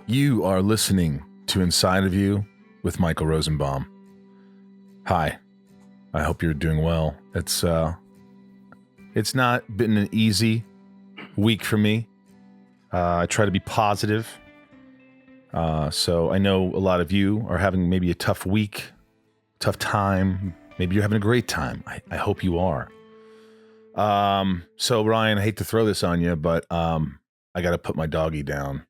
You are listening to Inside of You with Michael Rosenbaum. Hi, I hope you're doing well. It's not been an easy week for me. I try to be positive. So I know a lot of you are having maybe a tough week, tough time. Maybe you're having a great time. I hope you are. So Ryan, I hate to throw this on you, but I got to put my doggy down.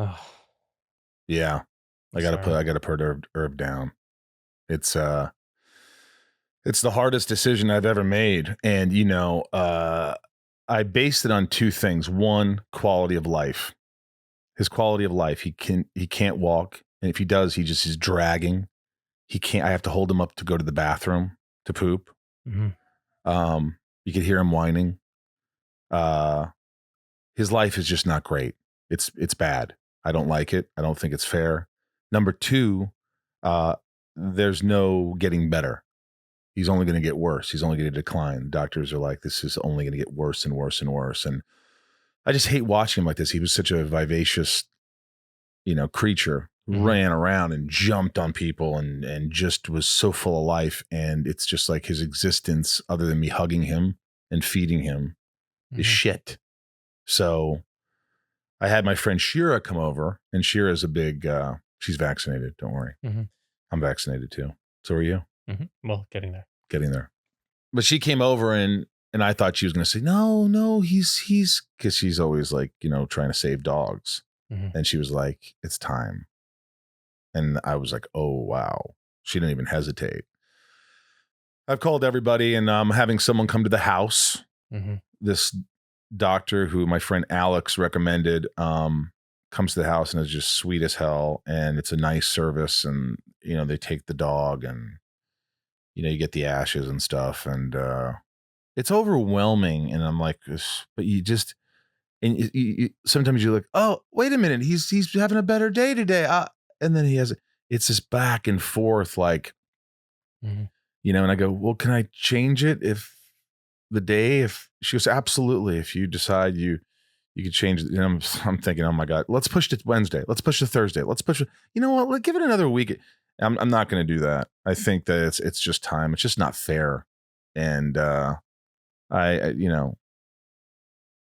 Oh, Yeah, I got to put Herb down. It's the hardest decision I've ever made, and I based it on two things. One, quality of life. His quality of life. He can't walk, and if he does, he's dragging. He can't. I have to hold him up to go to the bathroom to poop. mm-hmm. You could hear him whining. His life is just not great. It's bad. I don't like it. I don't think it's fair. Number two, there's no getting better. He's only going to get worse. He's only going to decline. Doctors are like, this is only going to get worse and worse and worse. And I just hate watching him like this. He was such a vivacious, creature, ran around and jumped on people and just was so full of life. And it's just like his existence, other than me hugging him and feeding him, is shit. So I had my friend Shira come over, and Shira's a big, she's vaccinated. Don't worry. I'm vaccinated too. So are you? Well, getting there. But she came over and I thought she was going to say, no, he's, because she's always like, trying to save dogs. And she was like, it's time. And I was like, oh, wow. She didn't even hesitate. I've called everybody, and I'm having someone come to the house. This doctor who my friend Alex recommended comes to the house and is just sweet as hell. And it's a nice service. And, they take the dog and, you get the ashes and stuff. And it's overwhelming. And I'm like, but you just, and you sometimes you're like, oh, wait a minute. He's having a better day today. And then it's this back and forth, like, and I go, well, can I change it if she goes, absolutely. If you decide you could change it. And I'm thinking, oh my God, let's push it to Wednesday. Let's push to Thursday. Let's push it. You know what? Let's give it another week. I'm not going to do that. I think that it's just time. It's just not fair. And I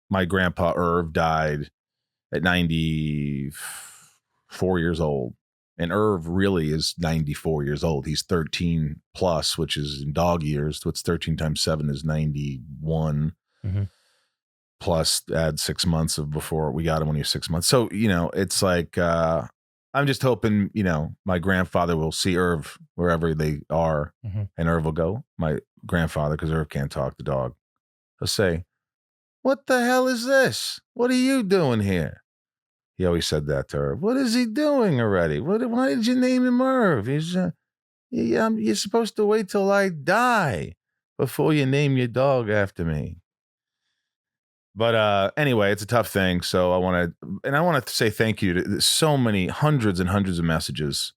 my grandpa Irv died at 94 years old. And Irv really is 94 years old. He's 13 plus, which is in dog years. What's 13 times 7 is 91. Plus add 6 months of before we got him when he was 6 months. So, it's like, I'm just hoping, my grandfather will see Irv wherever they are. And Irv will go, my grandfather, because Irv can't talk, the dog. He'll say, what the hell is this? What are you doing here? He always said that to Irv. What is he doing already? Why did you name him Irv? You're supposed to wait till I die before you name your dog after me. But anyway, it's a tough thing. So I want to say thank you to so many hundreds and hundreds of messages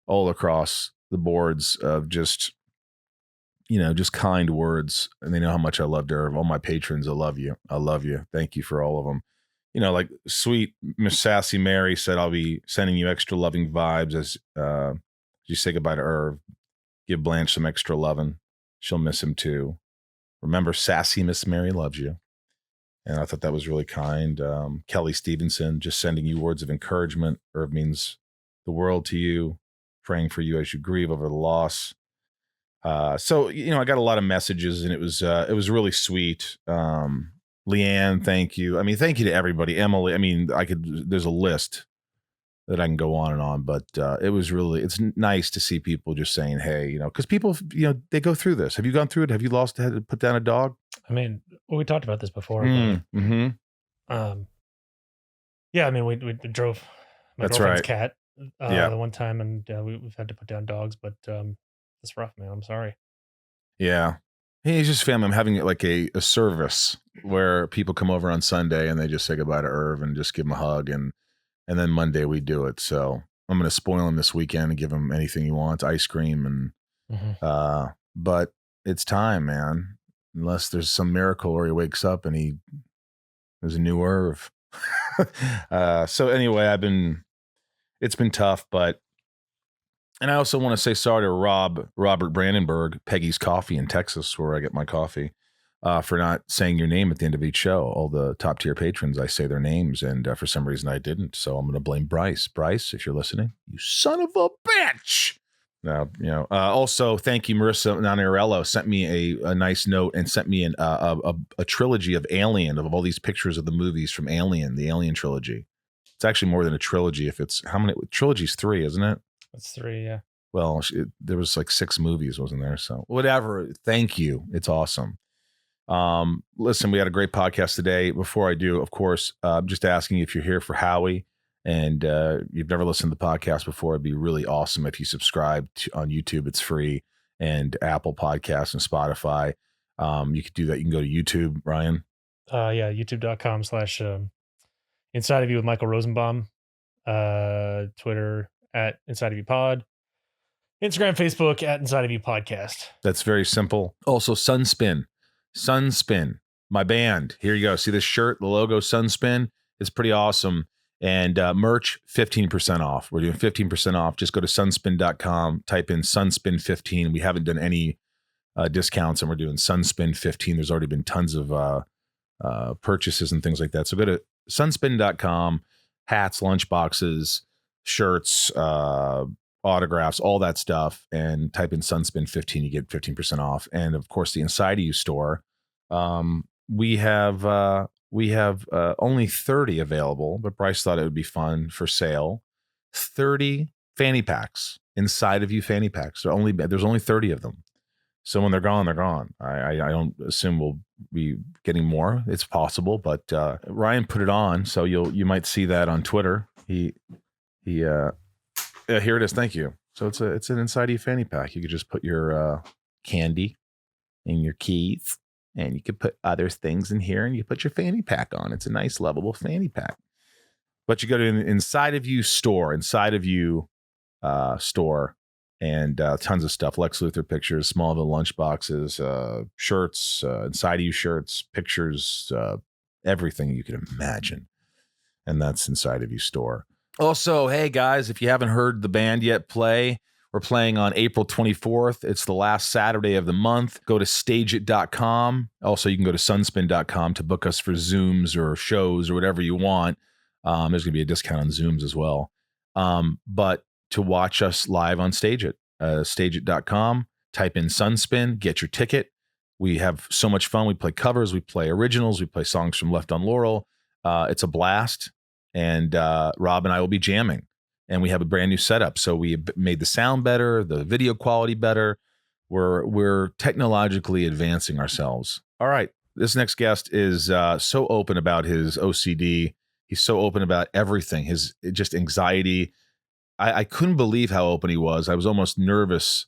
all across the boards of just kind words. And they know how much I love Irv. All my patrons, I love you. I love you. Thank you for all of them. Like sweet Miss Sassy Mary said, I'll be sending you extra loving vibes as you say goodbye to Irv. Give Blanche some extra loving. She'll miss him too. Remember, Sassy Miss Mary loves you. And I thought that was really kind. Kelly Stevenson, just sending you words of encouragement. Irv means the world to you, praying for you as you grieve over the loss. So, I got a lot of messages, and it was really sweet. Leanne, thank you. I mean, thank you to everybody. Emily, I mean, there's a list that I can go on and on, but it's nice to see people just saying, hey, because people, they go through this. Have you gone through it? Have you had to put down a dog? I mean, we talked about this before. Yeah, I mean, we drove my girlfriend's cat the one time, and we've had to put down dogs, but it's rough, man. I'm sorry. Yeah. Hey, it's just family. I'm having like a service where people come over on Sunday and they just say goodbye to Irv and just give him a hug, and then Monday we do it. So I'm going to spoil him this weekend and give him anything he wants, ice cream, and but it's time, man. Unless there's some miracle where he wakes up and there's a new Irv. So anyway, it's been tough, and I also want to say sorry to Robert Brandenburg, Peggy's Coffee in Texas, where I get my coffee, for not saying your name at the end of each show. All the top tier patrons, I say their names, and for some reason I didn't. So I'm going to blame Bryce. Bryce, if you're listening, you son of a bitch. Now, also thank you, Marissa Nanarello sent me a nice note and sent me a trilogy of Alien, of all these pictures of the movies from Alien, the Alien trilogy. It's actually more than a trilogy. If it's how many trilogies? 3, isn't it? It's 3, yeah. Well, there was like 6 movies, wasn't there? So whatever. Thank you. It's awesome. Listen, we had a great podcast today. Before I do, of course, just asking if you're here for Howie and you've never listened to the podcast before, it'd be really awesome if you subscribe on YouTube. It's free, and Apple Podcasts and Spotify. You could do that. You can go to YouTube, Ryan. Yeah, youtube.com/Inside of You with Michael Rosenbaum. Twitter @Inside of You Pod. Instagram, Facebook @Inside of You Podcast. That's very simple. Also, Sunspin, my band. Here you go. See this shirt, the logo Sunspin. It's pretty awesome. And merch, 15% off. We're doing 15% off. Just go to sunspin.com, type in Sunspin15. We haven't done any discounts, and we're doing Sunspin15. There's already been tons of purchases and things like that. So go to sunspin.com, hats, lunchboxes, shirts, autographs, all that stuff, and type in Sunspin15. You get 15% off. And of course, the Inside of You store. We have only 30 available, but Bryce thought it would be fun for sale. 30 fanny packs, Inside of You fanny packs. There's only 30 of them. So when they're gone, they're gone. I don't assume we'll be getting more. It's possible, but Ryan put it on, so you might see that on Twitter. Here it is. Thank you. So it's an Inside of You fanny pack. You could just put your candy and your keys, and you could put other things in here, and you put your fanny pack on. It's a nice, lovable fanny pack. But you go to Inside of You store, store, and tons of stuff. Lex Luthor pictures, Smallville lunchboxes, shirts, Inside of You shirts, pictures, everything you can imagine. And that's Inside of You store. Also, hey guys, if you haven't heard the band yet play, we're playing on April 24th. It's the last Saturday of the month. Go to stageit.com. Also, you can go to sunspin.com to book us for Zooms or shows or whatever you want. There's going to be a discount on Zooms as well. But to watch us live on Stageit, stageit.com, type in Sunspin, get your ticket. We have so much fun. We play covers, we play originals, we play songs from Left on Laurel. It's a blast. And Rob and I will be jamming. And we have a brand new setup. So we made the sound better, the video quality better. We're technologically advancing ourselves. All right. This next guest is so open about his OCD. He's so open about everything, his just anxiety. I couldn't believe how open he was. I was almost nervous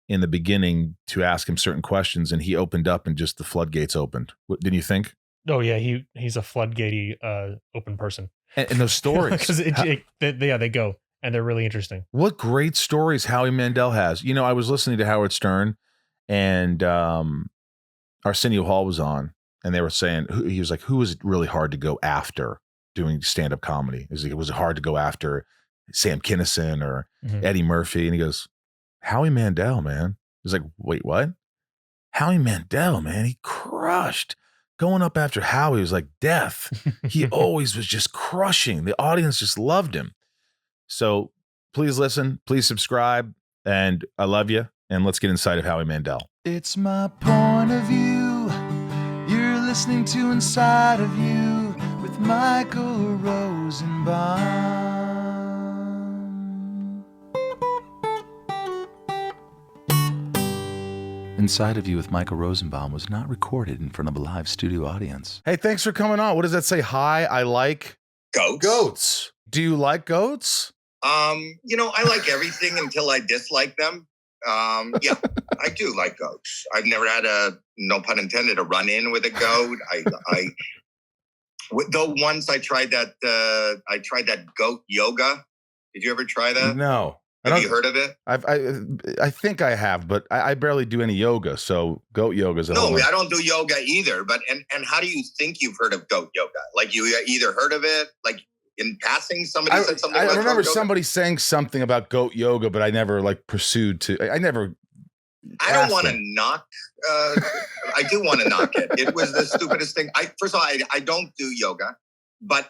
in the beginning to ask him certain questions, and he opened up and just the floodgates opened. Didn't you think? Oh, yeah. He's a floodgatey open person. And those stories. Because they go. And they're really interesting. What great stories Howie Mandel has. I was listening to Howard Stern, and Arsenio Hall was on, and they were saying, he was like, who was it really hard to go after doing stand-up comedy? Was it hard to go after Sam Kinison or Eddie Murphy? And he goes, Howie Mandel, man. He's like, wait, what? Howie Mandel, man. He crushed. Going up after Howie was like death. He always was just crushing. The audience just loved him. So please listen, please subscribe, and I love you. And let's get inside of Howie Mandel. It's my point of view. You're listening to Inside of You with Michael Rosenbaum. Inside of You with Michael Rosenbaum was not recorded in front of a live studio audience. Hey, thanks for coming on. What does that say? Hi, I like goats. Do you like goats? I like everything until I dislike them. Yeah, I do like goats. I've never had no pun intended, a run-in with a goat. Though once I tried that goat yoga. Did you ever try that? No. Have you heard of it? I think I have, but I barely do any yoga. So goat yoga is I don't do yoga either. But and how do you think you've heard of goat yoga? Like you either heard of it, like in passing, somebody said something. I remember somebody saying something about goat yoga, but I never like pursued to. I never. I don't want to knock. I do want to knock it. It was the stupidest thing. First of all, I don't do yoga,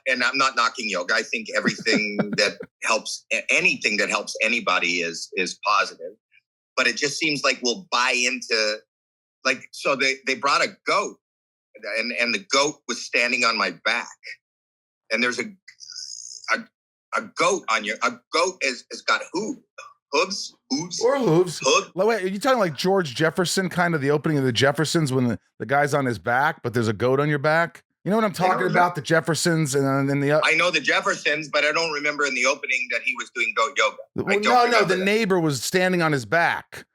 and I'm not knocking yoga. I think everything that helps, anything that helps anybody is positive. But it just seems like we'll buy into, like, so they brought a goat, and the goat was standing on my back, and there's a goat on a goat has got hooves. Wait, are you talking like George Jefferson, kind of the opening of the Jeffersons when the guy's on his back, but there's a goat on your back? You know what I'm talking about? The Jeffersons and then the. I know the Jeffersons, but I don't remember in the opening that he was doing goat yoga. No, the neighbor was standing on his back,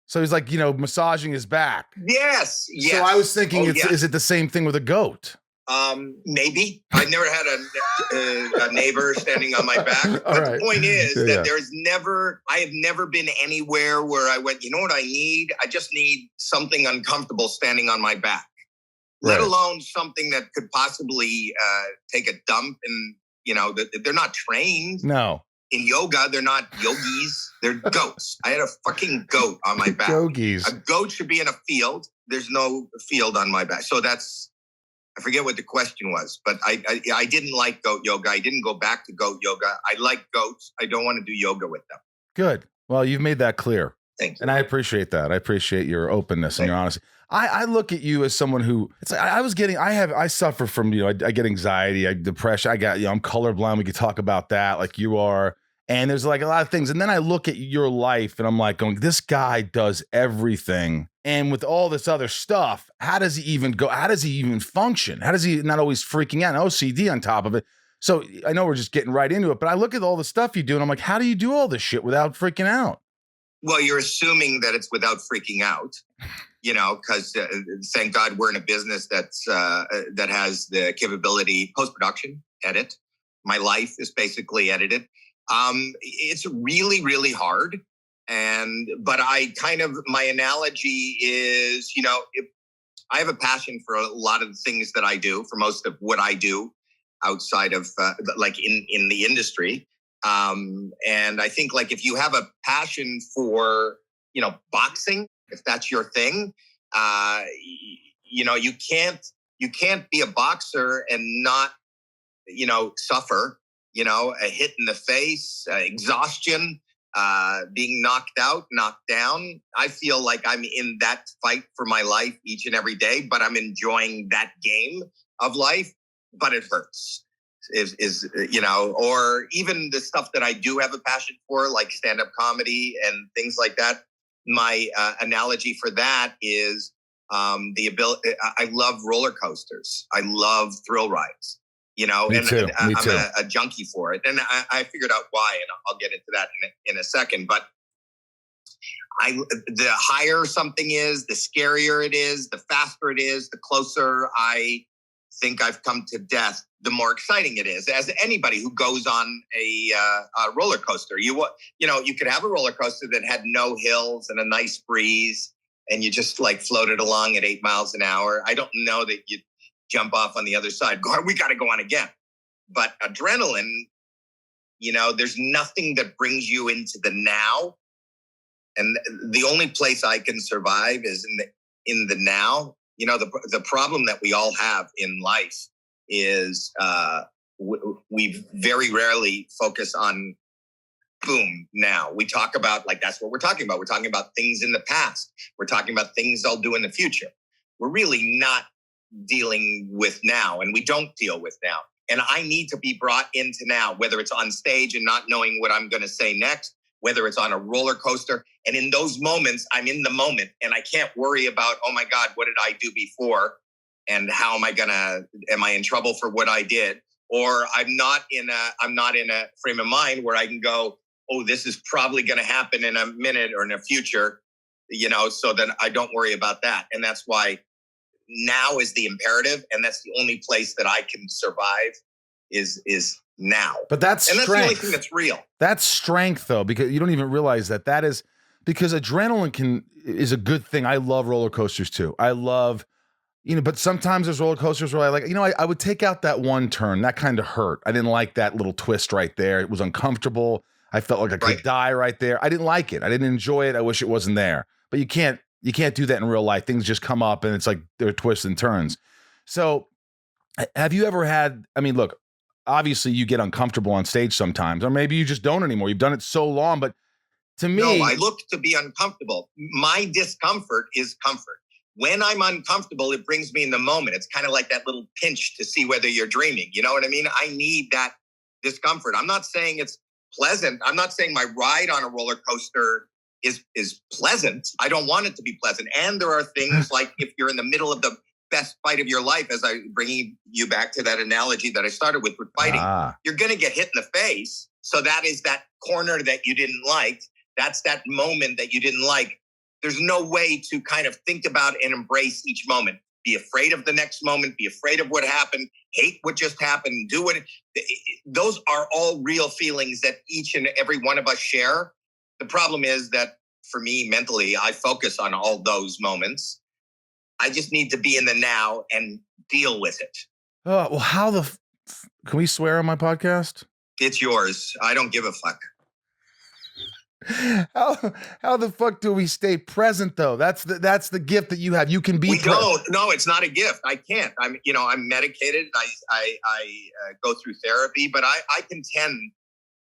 so he's like, massaging his back. Yes. So I was thinking, is it the same thing with a goat? Maybe. I've never had a neighbor standing on my back. But the point is that I have never been anywhere where I went, you know what I need? I just need something uncomfortable standing on my back. Let alone something that could possibly take a dump. And, they're not trained. No. In yoga, they're not yogis. They're goats. I had a fucking goat on my back. Yogis. A goat should be in a field. There's no field on my back. So I forget what the question was, but I didn't like goat yoga. I didn't go back to goat yoga. I like goats. I don't want to do yoga with them. Good. Well, you've made that clear. Thank you. And I appreciate that. I appreciate your openness and your honesty. I look at you as someone who I suffer from, I get anxiety, depression. I'm colorblind. We could talk about that like you are. And there's like a lot of things. And then I look at your life and I'm like going, this guy does everything. And with all this other stuff, how does he even go? How does he even function? How does he not always freaking out? And OCD on top of it. So I know we're just getting right into it, but I look at all the stuff you do and I'm like, how do you do all this shit without freaking out? Well, you're assuming that it's without freaking out, because thank God we're in a business that has the capability, post-production, edit. My life is basically edited. It's really, really hard. But my analogy is, if I have a passion for a lot of the things that I do, for most of what I do outside of like in the industry. And I think like if you have a passion for, boxing, if that's your thing, you can't be a boxer and not, suffer, a hit in the face, exhaustion, being knocked out, knocked down. I feel like I'm in that fight for my life each and every day, but I'm enjoying that game of life, but it hurts. Or even the stuff that I do have a passion for, like stand-up comedy and things like that. My analogy for that is the ability. I love roller coasters. I love thrill rides. Me too. I'm a junkie for it, and I figured out why, and I'll get into that in a second. But the higher something is, the scarier it is, the faster it is, the closer I think I've come to death, the more exciting it is. As anybody who goes on a roller coaster, you could have a roller coaster that had no hills and a nice breeze, and you just like floated along at 8 miles an hour. I don't know that you jump off on the other side. We got to go on again. But adrenaline, there's nothing that brings you into the now. And the only place I can survive is in the now. The problem that we all have in life is we very rarely focus on boom now. We talk about, like, that's what we're talking about. We're talking about things in the past. We're talking about things I'll do in the future. We're really not dealing with now, and we don't deal with now. And I need to be brought into now, whether it's on stage and not knowing what I'm going to say next, whether it's on a roller coaster. And in those moments, I'm in the moment and I can't worry about, oh my God, what did I do before? And how am I in trouble for what I did? Or I'm not in a frame of mind where I can go, oh, this is probably going to happen in a minute or in the future, so then I don't worry about that. And that's why now is the imperative. And that's the only place that I can survive is now. But that's and strength. That's the only thing that's real. That's strength, though, because you don't even realize that is because adrenaline is a good thing. I love roller coasters too. I love, but sometimes there's roller coasters where I would take out that one turn. That kind of hurt. I didn't like that little twist right there. It was uncomfortable. I felt like I could die right there. I didn't like it. I didn't enjoy it. I wish it wasn't there. But you can't do that in real life. Things just come up and it's like they're twists and turns. So have you ever had, look, obviously you get uncomfortable on stage sometimes, or maybe you just don't anymore. You've done it so long, but to me. No, I look to be uncomfortable. My discomfort is comfort. When I'm uncomfortable, it brings me in the moment. It's kind of like that little pinch to see whether you're dreaming. You know what I mean? I need that discomfort. I'm not saying it's pleasant. I'm not saying my ride on a roller coaster is pleasant. I don't want it to be pleasant. And there are things like if you're in the middle of the best fight of your life, as I bringing you back to that analogy that I started with fighting, you're going to get hit in the face. So that is that corner that you didn't like. That's that moment that you didn't like. There's no way to kind of think about and embrace each moment. Be afraid of the next moment. Be afraid of what happened. Hate what just happened. Do what. Those are all real feelings that each and every one of us share. The problem is that for me, mentally, I focus on all those moments. I just need to be in the now and deal with it. Oh, well, can we swear on my podcast? It's yours. I don't give a fuck. How the fuck do we stay present though? That's the gift that you have. You can be. We don't. No, it's not a gift. I can't. I'm medicated. I go through therapy, but I contend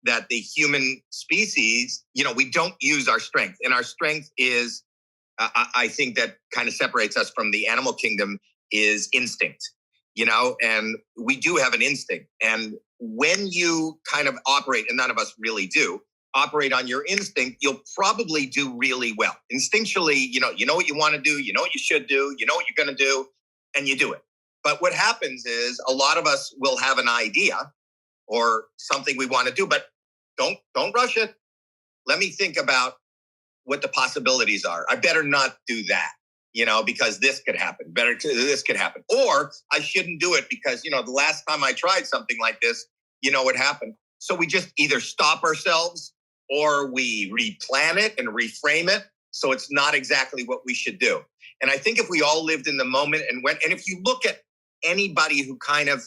that the human species, we don't use our strength, and our strength is, I think that kind of separates us from the animal kingdom is instinct. And we do have an instinct, and when you kind of operate, and none of us really do. Operate on your instinct, you'll probably do really well. Instinctually, you know what you want to do, you know what you should do, you know what you're going to do, and you do it. But what happens is a lot of us will have an idea or something we want to do, but don't rush it. Let me think about what the possibilities are. I better not do that, because this could happen. This could happen. Or I shouldn't do it because, the last time I tried something like this, what happened. So we just either stop ourselves or we replan it and reframe it so it's not exactly what we should do. And I think if we all lived in the moment and if you look at anybody who kind of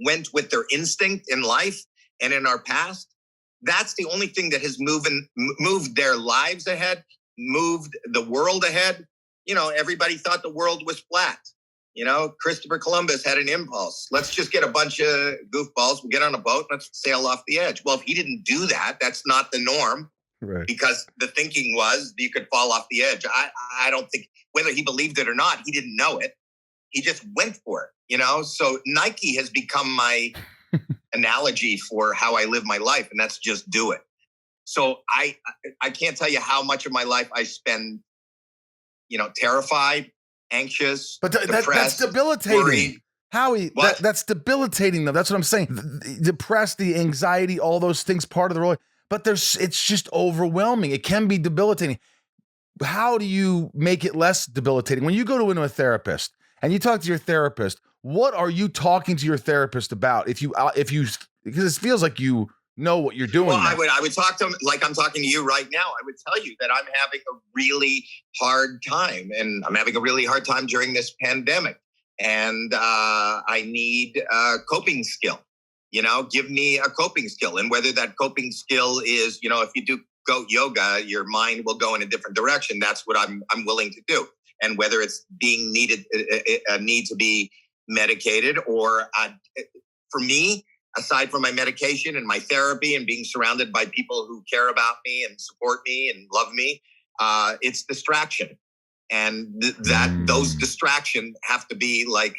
went with their instinct in life and in our past, that's the only thing that has moved their lives ahead, moved the world ahead. Everybody thought the world was flat. Christopher Columbus had an impulse. Let's just get a bunch of goofballs. We'll get on a boat. Let's sail off the edge. Well, if he didn't do that, that's not the norm. Right. Because the thinking was you could fall off the edge. I don't think whether he believed it or not, he didn't know it. He just went for it, So Nike has become my analogy for how I live my life. And that's just do it. So I can't tell you how much of my life I spend, terrified, anxious, but depressed, that's debilitating. Worried. Howie, that's debilitating though. That's what I'm saying. Depressed, the anxiety, all those things, part of the role. But it's just overwhelming. It can be debilitating. How do you make it less debilitating? When you go into a therapist and you talk to your therapist, what are you talking to your therapist about? Because it feels like you know what you're doing. Well, I would talk to him like I'm talking to you right now. I would tell you that I'm having a really hard time, and I'm having a really hard time during this pandemic. And I need a coping skill. Give me a coping skill, and whether that coping skill is, if you do goat yoga, your mind will go in a different direction. That's what I'm willing to do. And whether it's being a need to be medicated, or for me, aside from my medication and my therapy and being surrounded by people who care about me and support me and love me, it's distraction. And those distractions have to be like,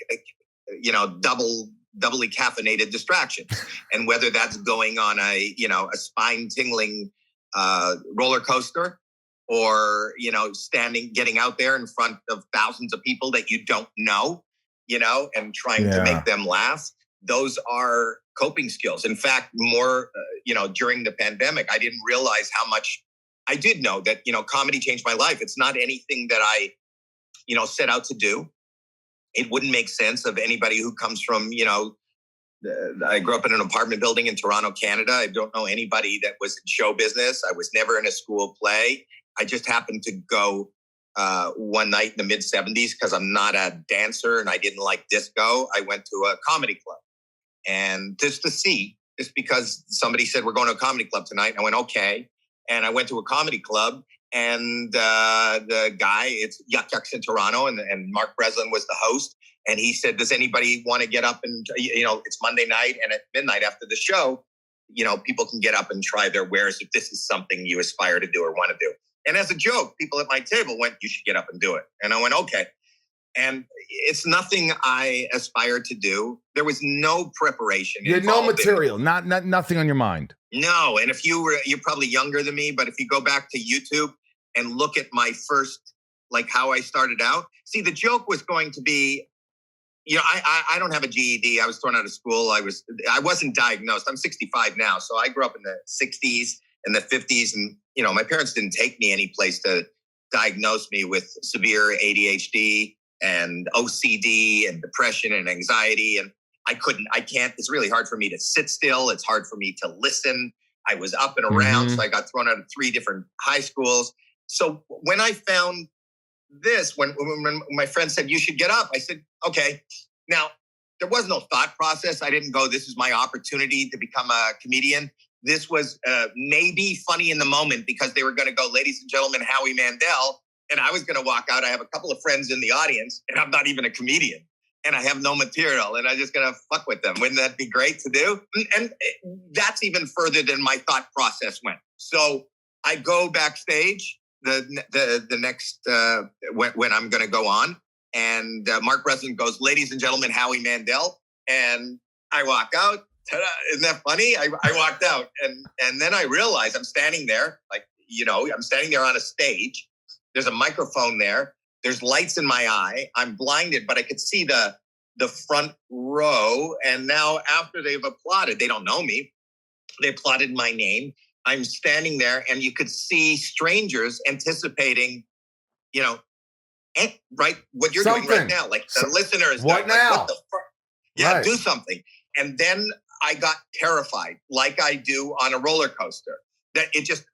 doubly caffeinated distractions. And whether that's going on a spine tingling roller coaster, or, getting out there in front of thousands of people that you don't know, and trying to make them laugh. Those are coping skills. In fact, more, during the pandemic, I didn't realize how much I did know that, comedy changed my life. It's not anything that I, set out to do. It wouldn't make sense of anybody who comes from, I grew up in an apartment building in Toronto, Canada. I don't know anybody that was in show business. I was never in a school play. I just happened to go one night in the mid-'70s because I'm not a dancer and I didn't like disco. I went to a comedy club. And just because somebody said, we're going to a comedy club tonight. And I went, okay. And I went to a comedy club and the guy, it's Yuck Yucks in Toronto, and Mark Breslin was the host. And he said, does anybody want to get up and, it's Monday night and at midnight after the show, people can get up and try their wares if this is something you aspire to do or want to do. And as a joke, people at my table went, you should get up and do it. And I went, okay. And it's nothing I aspire to do. There was no preparation. You had no material, not nothing on your mind. No. And if you're probably younger than me, but if you go back to YouTube and look at my first, how I started out, see, the joke was going to be, I don't have a GED. I was thrown out of school. I wasn't diagnosed. I'm 65 now. So I grew up in the 60s and the 50s. And, my parents didn't take me any place to diagnose me with severe ADHD and OCD and depression and anxiety. And I can't, it's really hard for me to sit still. It's hard for me to listen. I was up and around. So I got thrown out of 3 different high schools. So when I found this, when my friend said, you should get up, I said, okay. Now, there was no thought process. I didn't go, this is my opportunity to become a comedian. This was maybe funny in the moment because they were going to go, ladies and gentlemen, Howie Mandel. And I was going to walk out. I have a couple of friends in the audience and I'm not even a comedian and I have no material and I'm just going to fuck with them. Wouldn't that be great to do? And that's even further than my thought process went. So I go backstage the next, when I'm going to go on, and Mark Breslin goes, ladies and gentlemen, Howie Mandel. And I walk out. Ta-da. Isn't that funny? I walked out and then I realized I'm standing there, I'm standing there on a stage. There's a microphone there. There's lights in my eye. I'm blinded, but I could see the front row. And now after they've applauded, they don't know me. They applauded my name. I'm standing there and you could see strangers anticipating, right, what you're doing right now. Like the listeners. What now? What the fuck? Yeah, right. Do something. And then I got terrified like I do on a roller coaster. That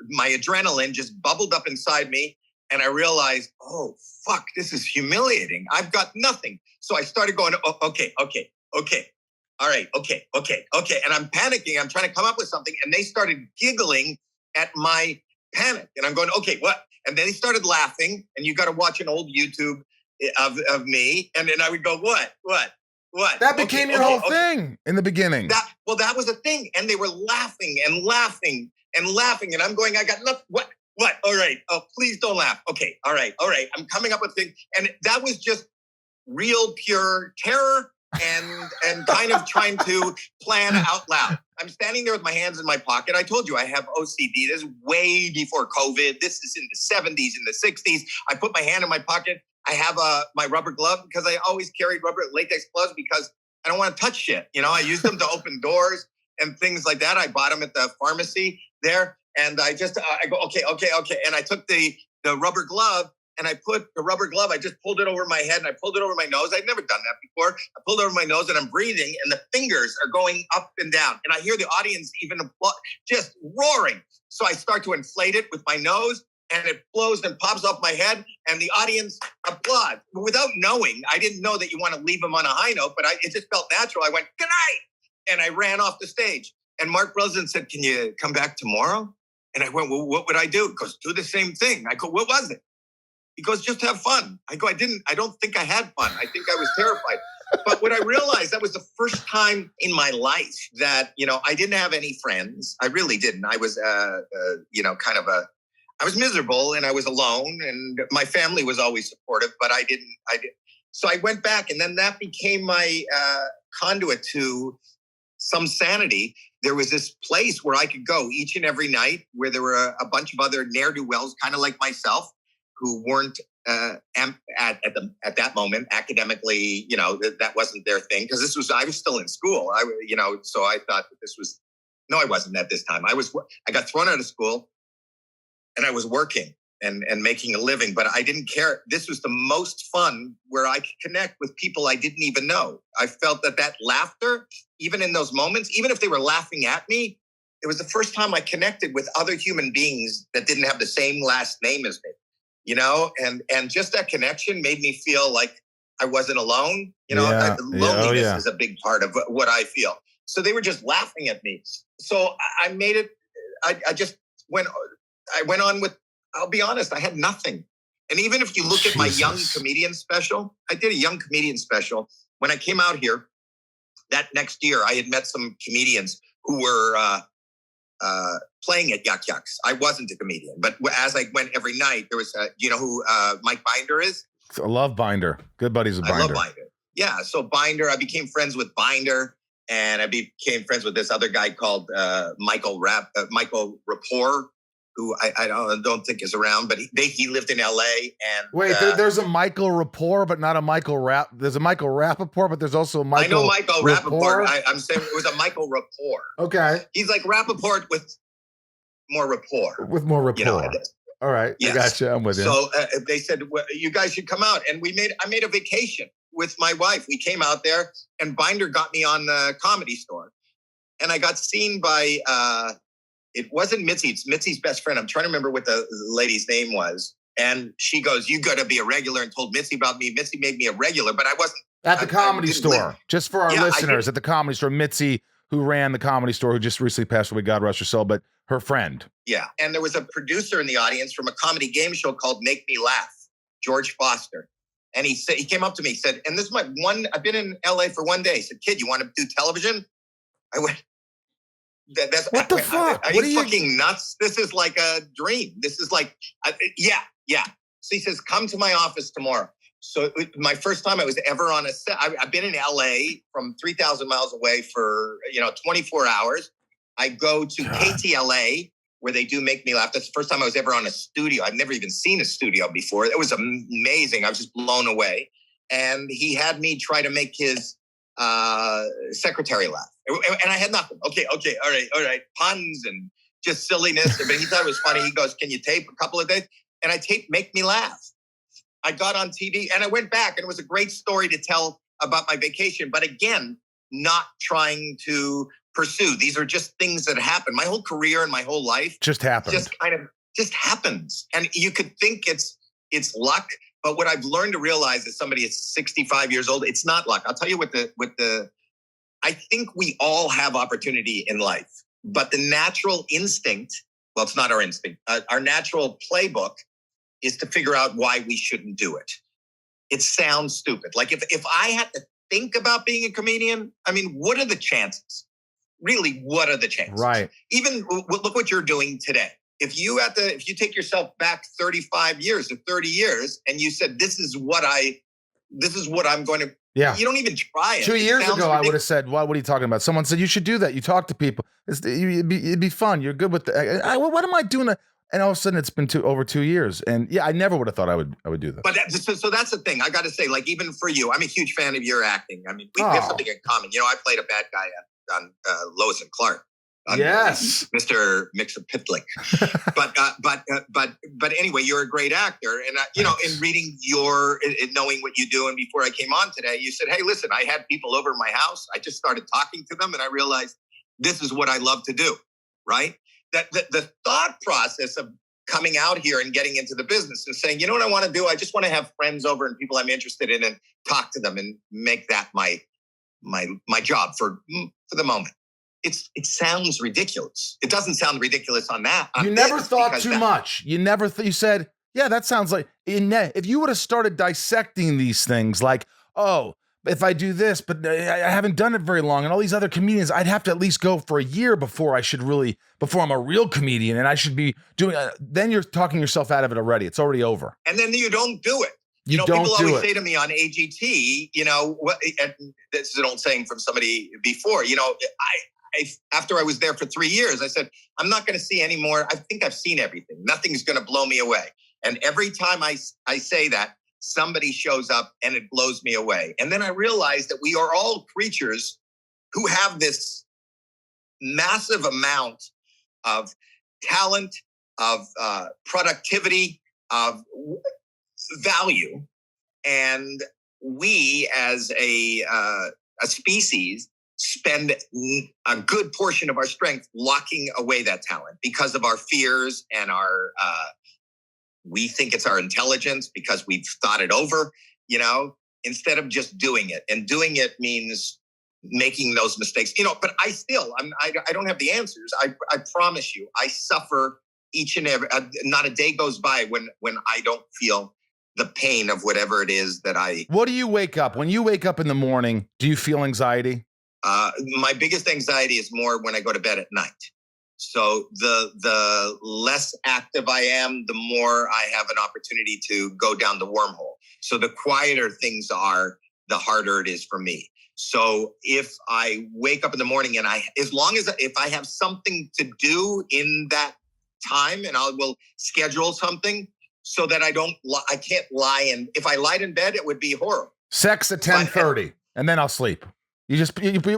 my adrenaline just bubbled up inside me. And I realized, oh, fuck, this is humiliating. I've got nothing. So I started going, oh, okay. All right, okay. And I'm panicking. I'm trying to come up with something. And they started giggling at my panic. And I'm going, okay, what? And then they started laughing. And you got to watch an old YouTube of me. And then I would go, what? That became your whole thing in the beginning. That was a thing. And they were laughing and laughing and laughing. And I'm going, I got nothing. What? All right. Oh, please don't laugh. Okay. All right. I'm coming up with things. And that was just real pure terror and kind of trying to plan out loud. I'm standing there with my hands in my pocket. I told you I have OCD. This is way before COVID. This is in the 70s, in the 60s. I put my hand in my pocket. I have my rubber glove because I always carried rubber latex gloves because I don't want to touch shit. I use them to open doors and things like that. I bought them at the pharmacy there. And I go, okay. And I took the rubber glove and I put the rubber glove, I just pulled it over my head and I pulled it over my nose. I'd never done that before. I pulled it over my nose and I'm breathing and the fingers are going up and down. And I hear the audience even just roaring. So I start to inflate it with my nose and it blows and pops off my head and the audience applauds. Without knowing, I didn't know that you want to leave them on a high note, but it just felt natural. I went, good night. And I ran off the stage. And Mark Breslin said, can you come back tomorrow? And I went, well, what would I do? He goes, do the same thing. I go, what was it? He goes, just have fun. I go, I don't think I had fun. I think I was terrified. But what I realized, that was the first time in my life that, I didn't have any friends. I really didn't. I was, I was miserable and I was alone and my family was always supportive, but I didn't. So I went back and then that became my conduit to some sanity. There was this place where I could go each and every night where there were a bunch of other ne'er-do-wells, kind of like myself, who weren't at that moment academically, that wasn't their thing. Because I was still in school. So I thought that this was, no, I wasn't at this time. I got thrown out of school and I was working. and making a living, but I didn't care. This was the most fun where I could connect with people I didn't even know. I felt that laughter, even in those moments, even if they were laughing at me, it was the first time I connected with other human beings that didn't have the same last name as me, you know, and just that connection made me feel like I wasn't alone. You know, loneliness is a big part of what I feel. So they were just laughing at me. So I made it. I just went on with, I'll be honest, I had nothing. And even if you look at my young comedian special, I did a young comedian special. When I came out here that next year, I had met some comedians who were playing at Yuck Yucks. I wasn't a comedian, but as I went every night, there was, you know who Mike Binder is? I love Binder. Good buddies with Binder. I love Binder. Yeah, so Binder, I became friends with Binder, and I became friends with this other guy called Michael Rapport, who I don't think is around, but he lived in L.A. And wait, there's a Michael Rapport, but not a Michael Rapp. There's a Michael Rappaport, but there's also a Michael. I know Michael Rappaport. I'm saying it was a Michael Rapport. Okay, he's like Rappaport with more rapport. With more rapport. You know, all right, yes. I gotcha. I'm with you. So they said, well, you guys should come out, and I made a vacation with my wife. We came out there, and Binder got me on the Comedy Store, and I got seen by. It wasn't Mitzi. It's Mitzi's best friend. I'm trying to remember what the lady's name was. And she goes, you got to be a regular, and told Mitzi about me. Mitzi made me a regular, but I wasn't. At the Comedy Store. Just for our listeners, at the Comedy Store, Mitzi, who ran the Comedy Store, who just recently passed away, God rest her soul, but her friend. Yeah. And there was a producer in the audience from a comedy game show called Make Me Laugh, George Foster. And he came up to me, said, and this is I've been in LA for 1 day. He said, kid, you want to do television? I went, what the fuck? Are you fucking nuts? This is like a dream. This is like, yeah. So he says, come to my office tomorrow. So my first time I was ever on a set, I've been in LA from 3,000 miles away for, 24 hours. I go to KTLA where they do Make Me Laugh. That's the first time I was ever on a studio. I've never even seen a studio before. It was amazing. I was just blown away. And he had me try to make his secretary laugh. And I had nothing. Okay, all right. Puns and just silliness. But he thought it was funny. He goes, can you tape a couple of days? And I taped Make Me Laugh. I got on TV and I went back, and it was a great story to tell about my vacation. But again, not trying to pursue. These are just things that happen. My whole career and my whole life just happened. Just happens. And you could think it's luck. But what I've learned to realize as somebody that's 65 years old, it's not luck. I'll tell you I think we all have opportunity in life, but the natural instinct, well, it's not our instinct. Our natural playbook is to figure out why we shouldn't do it. It sounds stupid. Like if I had to think about being a comedian, I mean, what are the chances? Really, what are the chances? Right. Even look what you're doing today. If you take yourself back 35 years or 30 years and you said, this is what I'm going to, you don't even try it. 2 years ago, ridiculous. I would have said, what are you talking about? Someone said, you should do that. You talk to people. It'd be fun. You're good with what am I doing? And all of a sudden it's been over 2 years. And I never would have thought I would do that. But so that's the thing. I got to say, like, even for you, I'm a huge fan of your acting. I mean, we have something in common. I played a bad guy on Lois and Clark. Yes, Mr. Mixer-Pitlick. but anyway, you're a great actor, and in reading knowing what you do, and before I came on today, you said, "Hey, listen, I had people over my house. I just started talking to them, and I realized this is what I love to do." Right? That the thought process of coming out here and getting into the business and saying, you know what I want to do? I just want to have friends over and people I'm interested in, and talk to them and make that my job for the moment. It sounds ridiculous. It doesn't sound ridiculous on that. You never thought too much. You never you said, yeah, that sounds like, if you would have started dissecting these things like, oh, if I do this, but I haven't done it very long, and all these other comedians, I'd have to at least go for a year before I'm a real comedian, and I should be doing, then you're talking yourself out of it already. It's already over. And then you don't do it. People always say to me on AGT, this is an old saying from somebody before, after I was there for 3 years, I said, I'm not going to see any more. I think I've seen everything. Nothing's going to blow me away. And every time I say that, somebody shows up and it blows me away. And then I realized that we are all creatures who have this massive amount of talent, of productivity, of value. And we as a species spend a good portion of our strength locking away that talent because of our fears and our, we think it's our intelligence because we've thought it over, instead of just doing it. And doing it means making those mistakes, but I don't have the answers. I promise you, I suffer each and every, not a day goes by when I don't feel the pain of whatever it is that What do you wake up? When you wake up in the morning, do you feel anxiety? My biggest anxiety is more when I go to bed at night. So the less active I am, the more I have an opportunity to go down the wormhole. So the quieter things are, the harder it is for me. So if I wake up in the morning and if I have something to do in that time, and I will schedule something so that I can't lie. And if I lied in bed, it would be horrible. Sex at 10:30, and then I'll sleep. You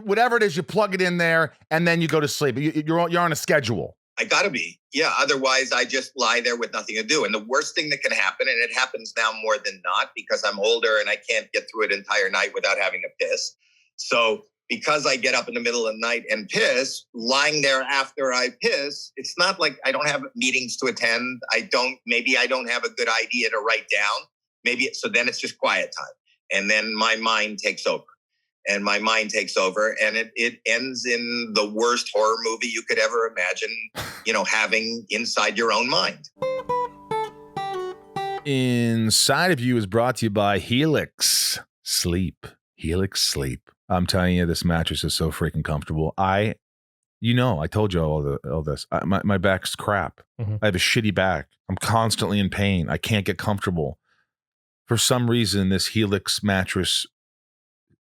whatever it is, you plug it in there, and then you go to sleep. You're on a schedule. I gotta be. Yeah. Otherwise, I just lie there with nothing to do. And the worst thing that can happen, and it happens now more than not because I'm older and I can't get through an entire night without having to piss. So because I get up in the middle of the night and piss, lying there after I piss, it's not like I don't have meetings to attend. Maybe I don't have a good idea to write down. So then it's just quiet time. And then my mind takes over. And my mind takes over, and it ends in the worst horror movie you could ever imagine, having inside your own mind. Inside of You is brought to you by Helix Sleep. Helix Sleep. I'm telling you, this mattress is so freaking comfortable. I told you all this. My back's crap. Mm-hmm. I have a shitty back. I'm constantly in pain. I can't get comfortable. For some reason, this Helix mattress,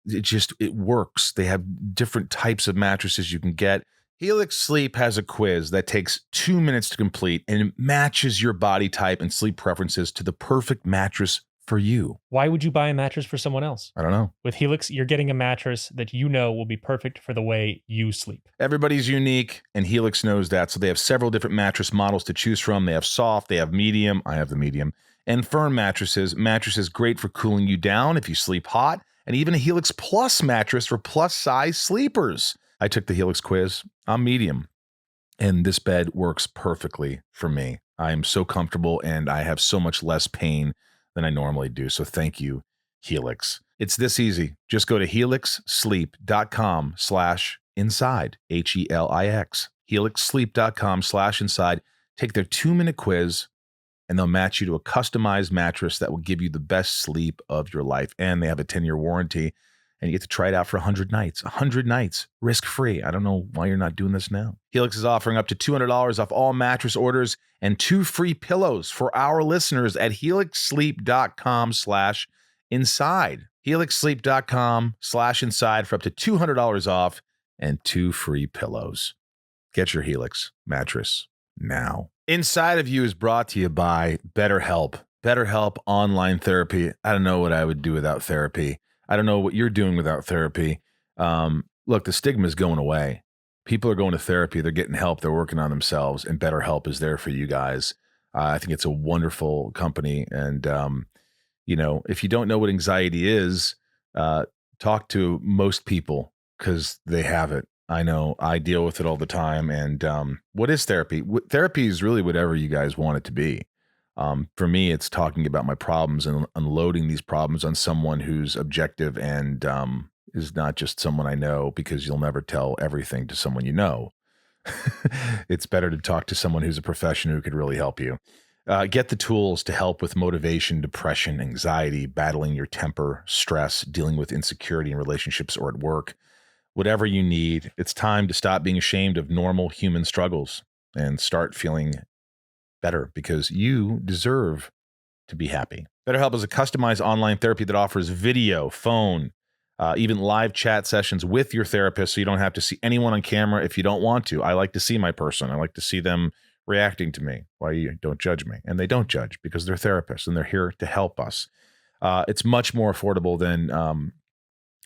it works. They have different types of mattresses you can get. Helix Sleep has a quiz that takes 2 minutes to complete and matches your body type and sleep preferences to the perfect mattress for you. Why would you buy a mattress for someone else? I don't know. With Helix, you're getting a mattress that will be perfect for the way you sleep. Everybody's unique, and Helix knows that. So they have several different mattress models to choose from. They have soft, they have medium. I have the medium. And firm mattresses. Mattresses great for cooling you down if you sleep hot. And even a Helix Plus mattress for plus-size sleepers. I took the Helix quiz. I'm medium. And this bed works perfectly for me. I am so comfortable, and I have so much less pain than I normally do. So thank you, Helix. It's this easy. Just go to helixsleep.com/inside, HELIX. helixsleep.com/inside. Take their 2-minute quiz, and they'll match you to a customized mattress that will give you the best sleep of your life. And they have a 10-year warranty, and you get to try it out for 100 nights. 100 nights, risk-free. I don't know why you're not doing this now. Helix is offering up to $200 off all mattress orders and 2 free pillows for our listeners at helixsleep.com/inside. helixsleep.com/inside for up to $200 off and 2 free pillows. Get your Helix mattress now. Inside of You is brought to you by BetterHelp. BetterHelp online therapy. I don't know what I would do without therapy. I don't know what you're doing without therapy. Look, the stigma is going away. People are going to therapy. They're getting help. They're working on themselves, and BetterHelp is there for you guys. I think it's a wonderful company. And, if you don't know what anxiety is, talk to most people because they have it. I know I deal with it all the time. And what is therapy? Therapy is really whatever you guys want it to be. For me, it's talking about my problems and unloading these problems on someone who's objective and is not just someone I know, because you'll never tell everything to someone you know. It's better to talk to someone who's a professional who could really help you. Get the tools to help with motivation, depression, anxiety, battling your temper, stress, dealing with insecurity in relationships or at work. Whatever you need, it's time to stop being ashamed of normal human struggles and start feeling better, because you deserve to be happy. BetterHelp is a customized online therapy that offers video, phone, even live chat sessions with your therapist, so you don't have to see anyone on camera if you don't want to. I like to see my person. I like to see them reacting to me. Why you don't judge me? And they don't judge because they're therapists and they're here to help us. It's much more affordable than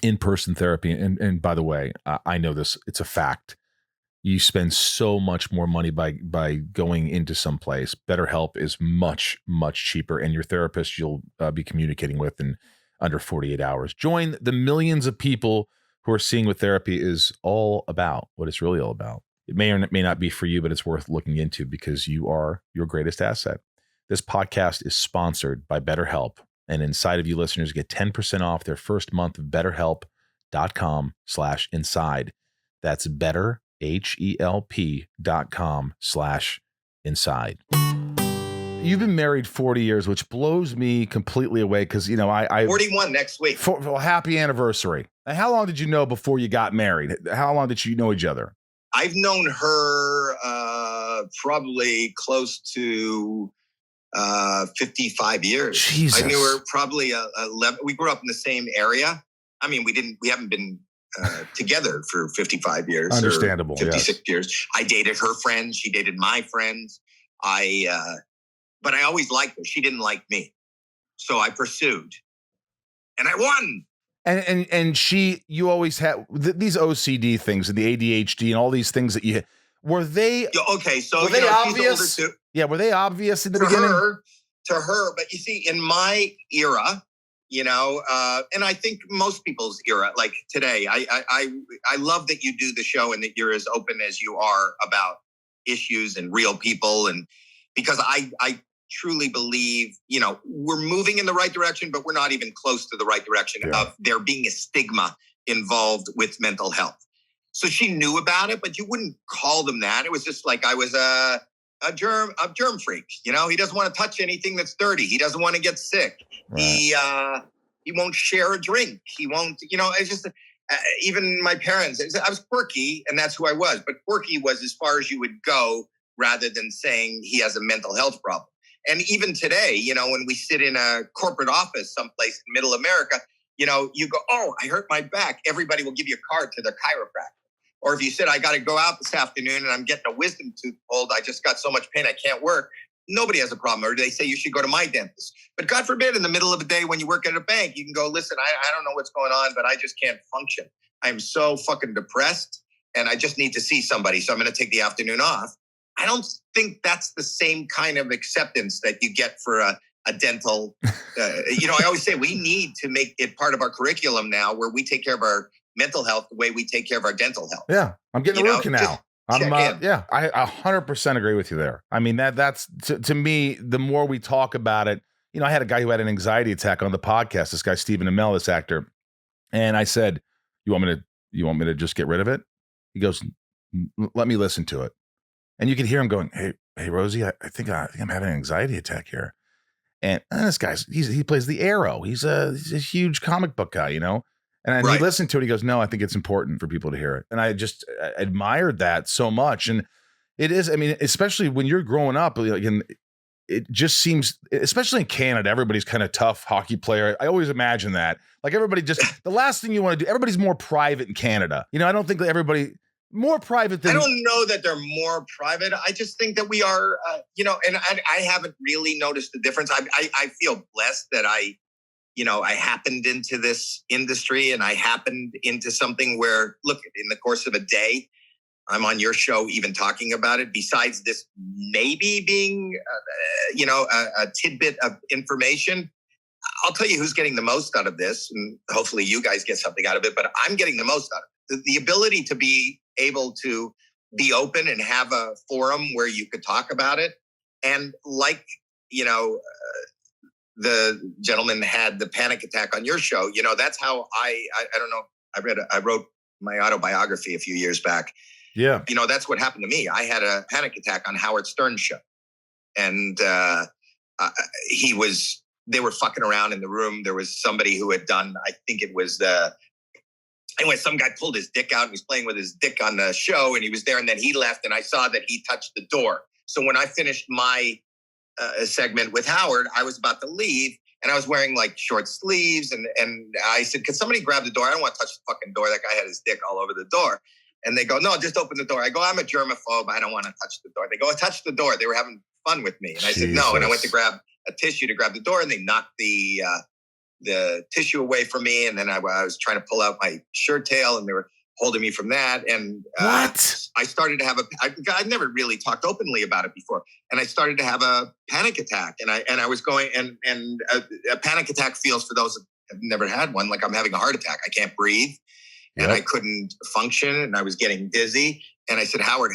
in-person therapy. And by the way, I know this, it's a fact. you spend so much more money by going into some place. BetterHelp is much, much cheaper, and your therapist you'll be communicating with in under 48 hours. Join the millions of people who are seeing what therapy is all about, what it's really all about. It may or may not be for you, but it's worth looking into because you are your greatest asset. This podcast is sponsored by BetterHelp, and inside of you listeners get 10% off their first month of BetterHelp.com/inside. That's better, HELP.com/inside. You've been married 40 years, which blows me completely away because, I 41 next week. Well, happy anniversary. And how long did you know before you got married? How long did you know each other? I've known her probably close to 55 years. Jesus. I knew her probably 11. We grew up in the same area. I mean, we haven't been together for 55 years. Understandable. 56 years. I dated her friends. She dated my friends. But I always liked her. She didn't like me. So I pursued and I won. And you always had these OCD things and the ADHD and all these things that you had. Were they okay? So were they obvious? She's older too. Yeah, were they obvious in the beginning? To her, but you see, in my era, and I think most people's era, like today, I love that you do the show and that you're as open as you are about issues and real people, and because I truly believe, we're moving in the right direction, but we're not even close to the right direction of there being a stigma involved with mental health. So she knew about it, but you wouldn't call them that. It was just like I was a germ freak. He doesn't want to touch anything that's dirty. He doesn't want to get sick. Right. He won't share a drink. He won't, it's just even my parents, I was quirky and that's who I was. But quirky was as far as you would go rather than saying he has a mental health problem. And even today, when we sit in a corporate office someplace in middle America, you go, oh, I hurt my back. Everybody will give you a card to their chiropractor. Or if you said, I got to go out this afternoon and I'm getting a wisdom tooth pulled, I just got so much pain, I can't work. Nobody has a problem. Or they say you should go to my dentist. But God forbid, in the middle of the day when you work at a bank, you can go, listen, I don't know what's going on, but I just can't function. I'm so fucking depressed and I just need to see somebody. So I'm going to take the afternoon off. I don't think that's the same kind of acceptance that you get for a dental. I always say we need to make it part of our curriculum now where we take care of our mental health the way we take care of our dental health. Yeah, I'm getting a root canal. I 100% agree with you there. I mean, that's to me, the more we talk about it, I had a guy who had an anxiety attack on the podcast, this guy, Stephen Amell, this actor. And I said, you want me to just get rid of it? He goes, let me listen to it. And you could hear him going, hey, Rosie, I think I'm having an anxiety attack here. And this guy's, he plays the Arrow. He's a huge comic book guy, And right. He listened to it. He goes, no, I think it's important for people to hear it. And I just admired that so much. And it is, I mean, especially when you're growing up, it just seems, especially in Canada, everybody's kind of tough hockey player. I always imagine that. Like everybody just, the last thing you want to do, everybody's more private in Canada. I don't think that everybody... More private than... I don't know that they're more private. I just think that we are, and I haven't really noticed the difference. I feel blessed that I happened into this industry and I happened into something where, look, in the course of a day, I'm on your show even talking about it. Besides this maybe being, a tidbit of information, I'll tell you who's getting the most out of this. And hopefully you guys get something out of it, but I'm getting the most out of it. The ability to be able to be open and have a forum where you could talk about it. And like, the gentleman had the panic attack on your show, that's how I don't know. I wrote my autobiography a few years back. Yeah. That's what happened to me. I had a panic attack on Howard Stern's show. And they were fucking around in the room. There was somebody who had done, I think it was anyway, some guy pulled his dick out and was playing with his dick on the show and he was there and then he left and I saw that he touched the door. So when I finished my segment with Howard, I was about to leave and I was wearing like short sleeves and I said, can somebody grab the door? I don't want to touch the fucking door. That guy had his dick all over the door. And they go, no, just open the door. I go, I'm a germaphobe. I don't want to touch the door. They go, touch the door. They were having fun with me. And I said, no. And I went to grab a tissue to grab the door and they knocked the tissue away from me. And then I was trying to pull out my shirt tail and they were holding me from that. And what? I started to have I'd never really talked openly about it before. And I started to have a panic attack. And I was going, and a panic attack feels, for those that have never had one, like I'm having a heart attack. I can't breathe. And I couldn't function, and I was getting dizzy. And I said, Howard,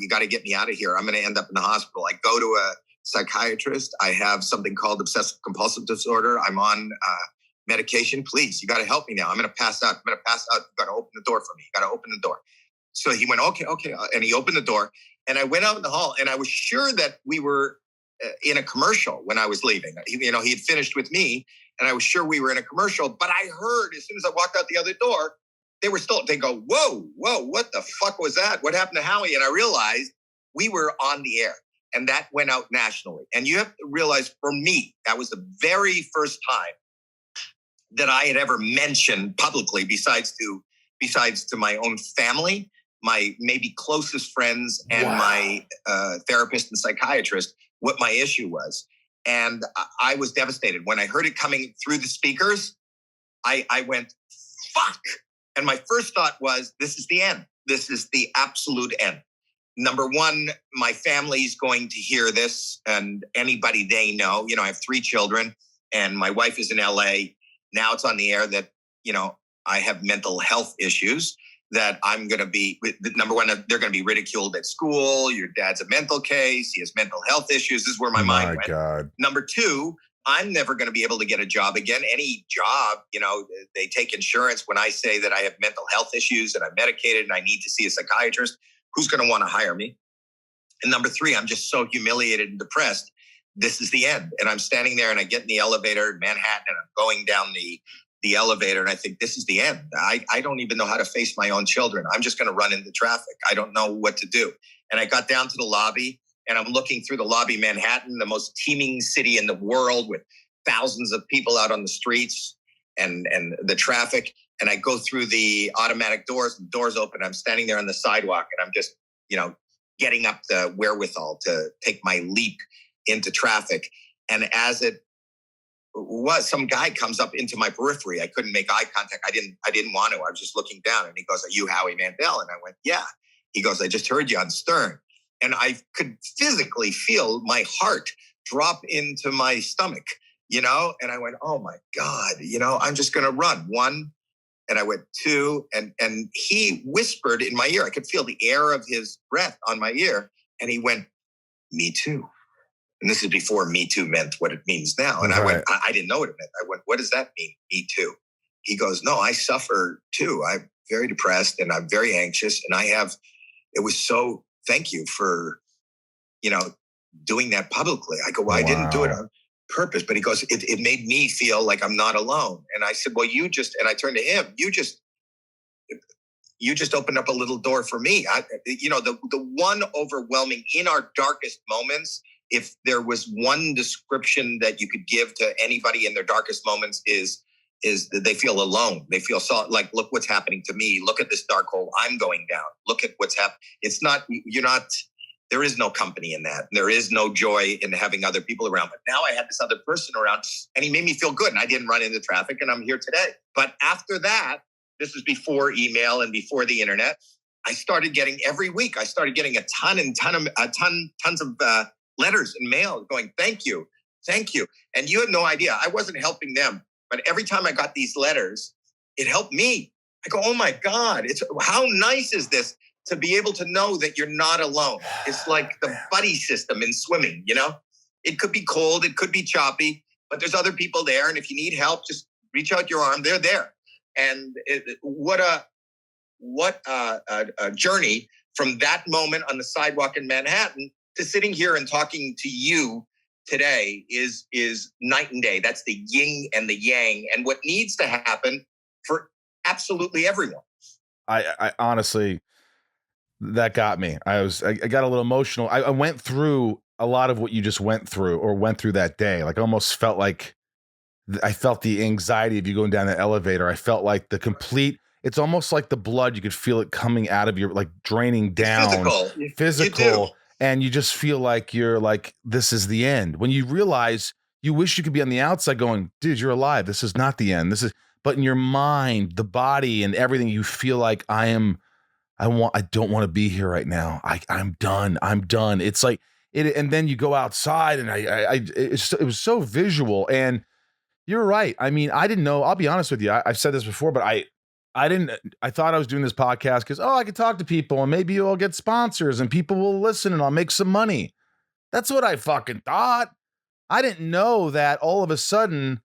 you got to get me out of here. I'm going to end up in the hospital. I go to a psychiatrist. I have something called obsessive compulsive disorder. I'm on medication. Please, you got to help me now. I'm going to pass out. You got to open the door for me. You got to open the door. So he went, okay. And he opened the door. And I went out in the hall, and I was sure that we were in a commercial when I was leaving. He had finished with me, and I was sure we were in a commercial. But I heard, as soon as I walked out the other door, they go, whoa, what the fuck was that? What happened to Howie? And I realized we were on the air, and that went out nationally. And you have to realize, for me, that was the very first time that I had ever mentioned publicly, besides to my own family, my maybe closest friends, and my therapist and psychiatrist, what my issue was. And I was devastated. When I heard it coming through the speakers, I went, fuck. And my first thought was, this is the end. This is the absolute end. Number one, my family's going to hear this, and anybody they know. I have 3 children, and my wife is in LA. Now it's on the air that, I have mental health issues, that I'm going to be, number one, they're going to be ridiculed at school. Your dad's a mental case. He has mental health issues. This is where my mind went. God. Number 2, I'm never going to be able to get a job again. Any job, they take insurance when I say that I have mental health issues and I'm medicated and I need to see a psychiatrist. Who's going to want to hire me? And number 3, I'm just so humiliated and depressed. This is the end. And I'm standing there, and I get in the elevator in Manhattan, and I'm going down the elevator, and I think, this is the end. I don't even know how to face my own children. I'm just going to run into traffic. I don't know what to do. And I got down to the lobby, and I'm looking through the lobby, Manhattan, the most teeming city in the world, with thousands of people out on the streets and the traffic. And I go through the automatic doors, and the doors open. I'm standing there on the sidewalk, and I'm just, getting up the wherewithal to take my leap into traffic. And as it was, some guy comes up into my periphery. I couldn't make eye contact. I didn't want to. I was just looking down, and he goes, "Are you Howie Mandel?" And I went, "Yeah." He goes, "I just heard you on Stern." And I could physically feel my heart drop into my stomach, and I went, "Oh my God, I'm just going to run." 1, and I went 2, and he whispered in my ear. I could feel the air of his breath on my ear. And he went, "Me too." And this is before Me Too meant what it means now. And I went, I didn't know what it meant. I went, "What does that mean, Me Too?" He goes, "No, I suffer too. I'm very depressed, and I'm very anxious. And it was so, thank you for, doing that publicly." I go, "Well, I didn't do it on purpose." But he goes, it made me feel like I'm not alone. And I said, "Well, and I turned to him, you just opened up a little door for me." The one overwhelming, in our darkest moments, if there was one description that you could give to anybody in their darkest moments, is that they feel alone. They feel like, look what's happening to me. Look at this dark hole I'm going down. Look at what's happening. There is no company in that. There is no joy in having other people around. But now I had this other person around, and he made me feel good, and I didn't run into traffic, and I'm here today. But after that, this was before email and before the internet, I started getting, every week, I started getting tons of letters and mail going, thank you. And you had no idea. I wasn't helping them. But every time I got these letters, it helped me. I go, oh my God, how nice is this to be able to know that you're not alone? It's like the buddy system in swimming, It could be cold, it could be choppy, but there's other people there. And if you need help, just reach out your arm. They're there. And what a journey from that moment on the sidewalk in Manhattan to sitting here and talking to you today is night and day. That's the yin and the yang, and what needs to happen for absolutely everyone. I honestly, that got me. I got a little emotional. I went through a lot of what you just went through that day. Like, I almost felt like I felt the anxiety of you going down the elevator. I felt like it's almost like the blood, you could feel it coming out of your, like, draining down. Physical. And you just feel like you're like, this is the end. When you realize, you wish you could be on the outside going, dude, you're alive. This is not the end. But in your mind, the body and everything, you feel like I I don't want to be here right now. I'm done. I'm done. It's like it, and then you go outside, and it was so visual. And you're right. I mean, I didn't know. I'll be honest with you. I've said this before, but I didn't. I thought I was doing this podcast because I could talk to people, and maybe I'll get sponsors, and people will listen, and I'll make some money. That's what I fucking thought. I didn't know that all of a sudden,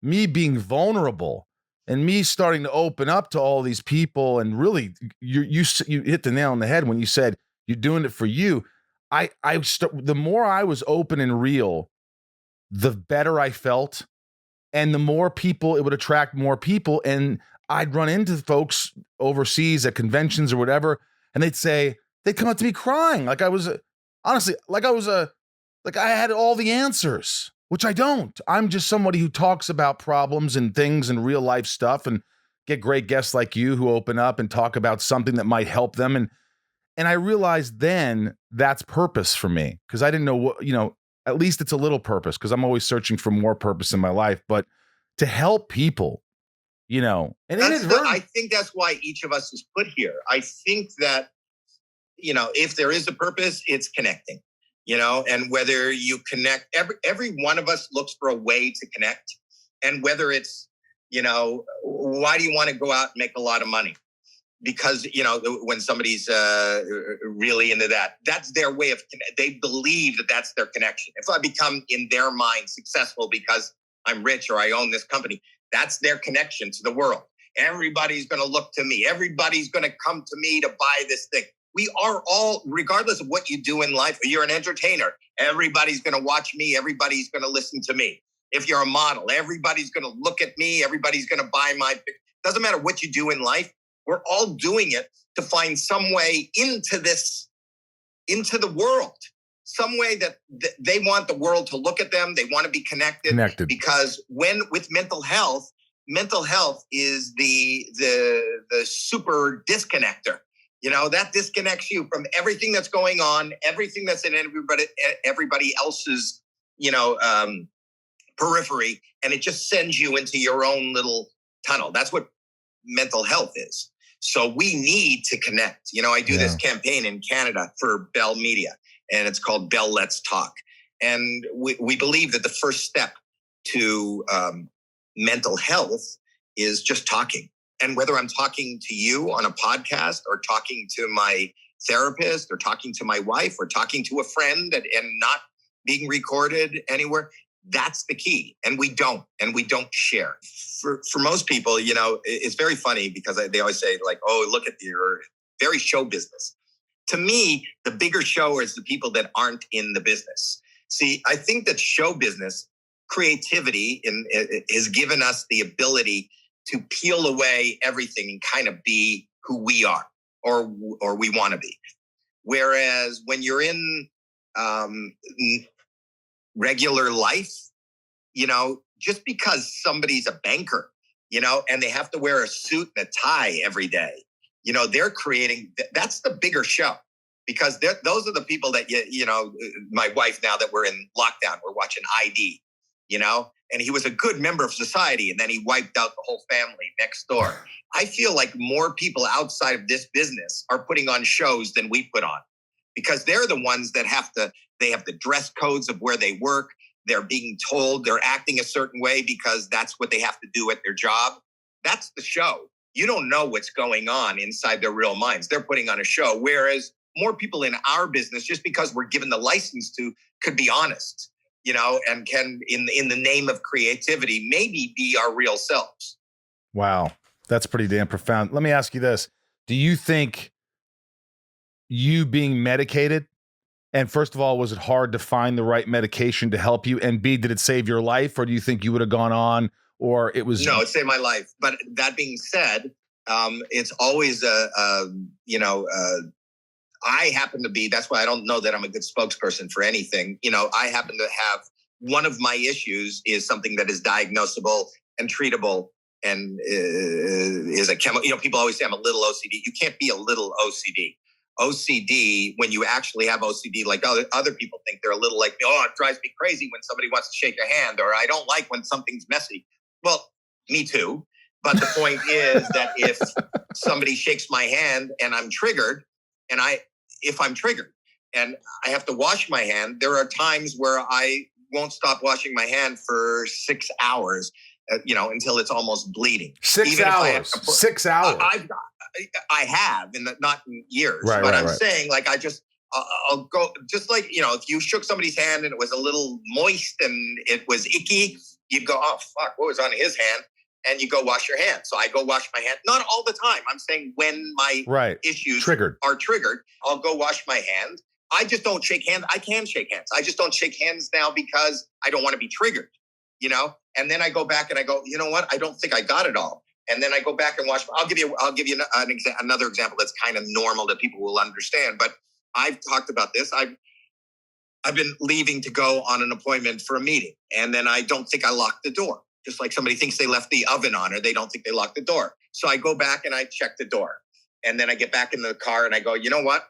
me being vulnerable and me starting to open up to all these people, and really, you hit the nail on the head when you said you're doing it for you. The more I was open and real, the better I felt, and the more people, it would attract more people. And I'd run into folks overseas at conventions or whatever, and they'd come up to me crying, like I was honestly, like I had all the answers. Which I don't. I'm just somebody who talks about problems and things and real life stuff, and get great guests like you who open up and talk about something that might help them. And I realized then that's purpose for me, because I didn't know what, at least it's a little purpose, because I'm always searching for more purpose in my life, but to help people, and I think that's why each of us is put here. I think that, if there is a purpose, it's connecting. And whether you connect, every one of us looks for a way to connect. And whether it's, why do you want to go out and make a lot of money? Because, when somebody's really into that, that's their way of, they believe that that's their connection. If I become, in their mind, successful because I'm rich or I own this company, that's their connection to the world. Everybody's going to look to me. Everybody's going to come to me to buy this thing. We are all, regardless of what you do in life, you're an entertainer. Everybody's going to watch me. Everybody's going to listen to me. If you're a model, everybody's going to look at me. Everybody's going to buy my picture. Doesn't matter what you do in life. We're all doing it to find some way into the world, some way that they want the world to look at them. They want to be connected. Because with mental health is the super disconnector. That disconnects you from everything that's going on, everything that's in everybody else's, periphery, and it just sends you into your own little tunnel. That's what mental health is. So we need to connect. I do this campaign in Canada for Bell Media, and it's called Bell Let's Talk. And we believe that the first step to mental health is just talking. And whether I'm talking to you on a podcast, or talking to my therapist, or talking to my wife, or talking to a friend, and not being recorded anywhere, that's the key. And we don't share. For most people, it's very funny because they always say, like, oh, look at your very show business. To me, the bigger show is the people that aren't in the business. See, I think that show business creativity has given us the ability to peel away everything and kind of be who we are, or we want to be. Whereas when you're in regular life, just because somebody's a banker, and they have to wear a suit and a tie every day, they're creating, that's the bigger show. Because those are the people that, my wife, now that we're in lockdown, we're watching ID, and he was a good member of society, and then he wiped out the whole family next door. I feel like more people outside of this business are putting on shows than we put on, because they're the ones that they have the dress codes of where they work. They're being told they're acting a certain way because that's what they have to do at their job. That's the show. You don't know what's going on inside their real minds. They're putting on a show. Whereas more people in our business, just because we're given the license to, could be honest, and can, in the name of creativity, maybe be our real selves. Wow. That's pretty damn profound. Let me ask you this. Do you think you being medicated, and first of all, was it hard to find the right medication to help you? And B, did it save your life, or do you think you would have gone on, or it was... No, it saved my life. But that being said, it's always I happen to be, that's why I don't know that I'm a good spokesperson for anything. I happen to have, one of my issues is something that is diagnosable and treatable, and is a chemical. People always say I'm a little OCD. You can't be a little OCD. OCD, when you actually have OCD, like other people think they're a little like, oh, it drives me crazy when somebody wants to shake your hand, or I don't like when something's messy. Well, me too. But the point is that if somebody shakes my hand and I'm triggered, if I'm triggered and I have to wash my hand, there are times where I won't stop washing my hand for 6 hours, until it's almost bleeding. 6 hours. 6 hours. I have, not in years, right, but right, I'm right. saying like I'll go just like, if you shook somebody's hand and it was a little moist and it was icky, you'd go, oh, fuck, what was on his hand? And you go wash your hands. So I go wash my hand. Not all the time. I'm saying when my issues are triggered, I'll go wash my hands. I just don't shake hands. I can shake hands. I just don't shake hands now because I don't want to be triggered, And then I go back and I go, you know what? I don't think I got it all. And then I go back and watch. I'll give you another example that's kind of normal that people will understand. But I've talked about this. I've been leaving to go on an appointment for a meeting, and then I don't think I locked the door. Just like somebody thinks they left the oven on, or they don't think they locked the door. So I go back and I check the door, and then I get back in the car and I go, you know what?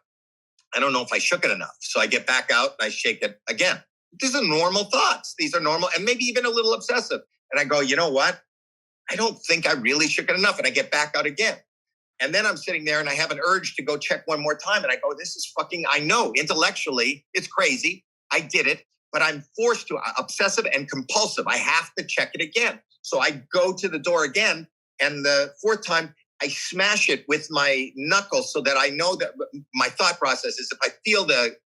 I don't know if I shook it enough. So I get back out and I shake it again. These are normal thoughts. These are normal, and maybe even a little obsessive. And I go, you know what? I don't think I really shook it enough. And I get back out again. And then I'm sitting there and I have an urge to go check one more time. And I go, this is I know intellectually it's crazy. I did it, but I'm forced to, obsessive and compulsive. I have to check it again. So I go to the door again. And the fourth time I smash it with my knuckles so that I know that my thought process is if I feel the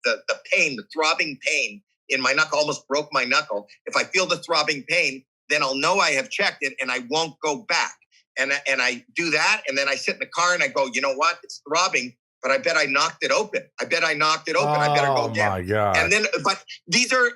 pain, the throbbing pain in my knuckle, almost broke my knuckle. If I feel the throbbing pain, then I'll know I have checked it and I won't go back. And I do that. And then I sit in the car and I go, you know what? It's throbbing, but I bet I knocked it open. I better go again. Oh my God. And then, but these are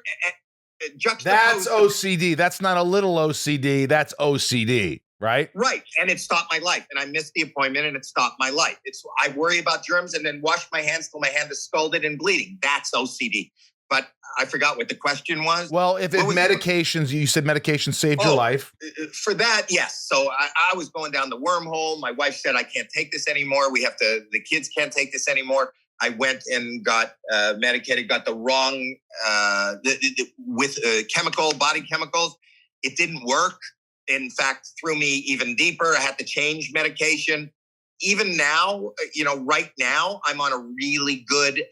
juxtaposed. That's OCD. That's not a little OCD. That's OCD, right? Right. And it stopped my life. And I missed the appointment and it stopped my life. I worry about germs and then wash my hands till my hand is scalded and bleeding. That's OCD. But I forgot what the question was. Well, if medications, you said medication saved your life. For that, yes. So I was going down the wormhole. My wife said, I can't take this anymore. The kids can't take this anymore. I went and got medicated, got the wrong, with body chemicals. It didn't work. In fact, threw me even deeper. I had to change medication. Even now, right now, I'm on a really good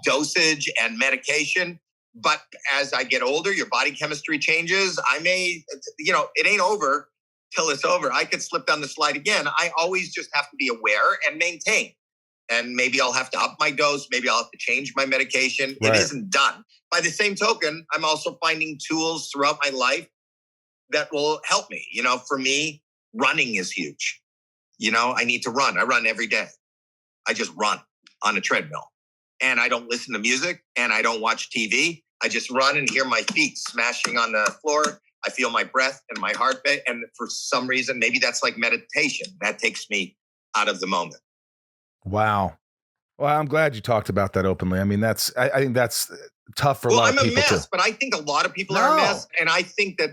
dosage and medication. But as I get older, your body chemistry changes. I may, it ain't over till it's over. I could slip down the slide again. I always just have to be aware and maintain. And maybe I'll have to up my dose. Maybe I'll have to change my medication. Right. It isn't done. By the same token, I'm also finding tools throughout my life that will help me. For me, running is huge. I need to run. I run every day. I just run on a treadmill. And I don't listen to music and I don't watch TV. I just run and hear my feet smashing on the floor. I feel my breath and my heartbeat. And for some reason, maybe that's like meditation. That takes me out of the moment. Wow. Well, I'm glad you talked about that openly. I mean, I think that's tough for a lot of people. I'm a mess, but I think a lot of people are a mess. And I think that,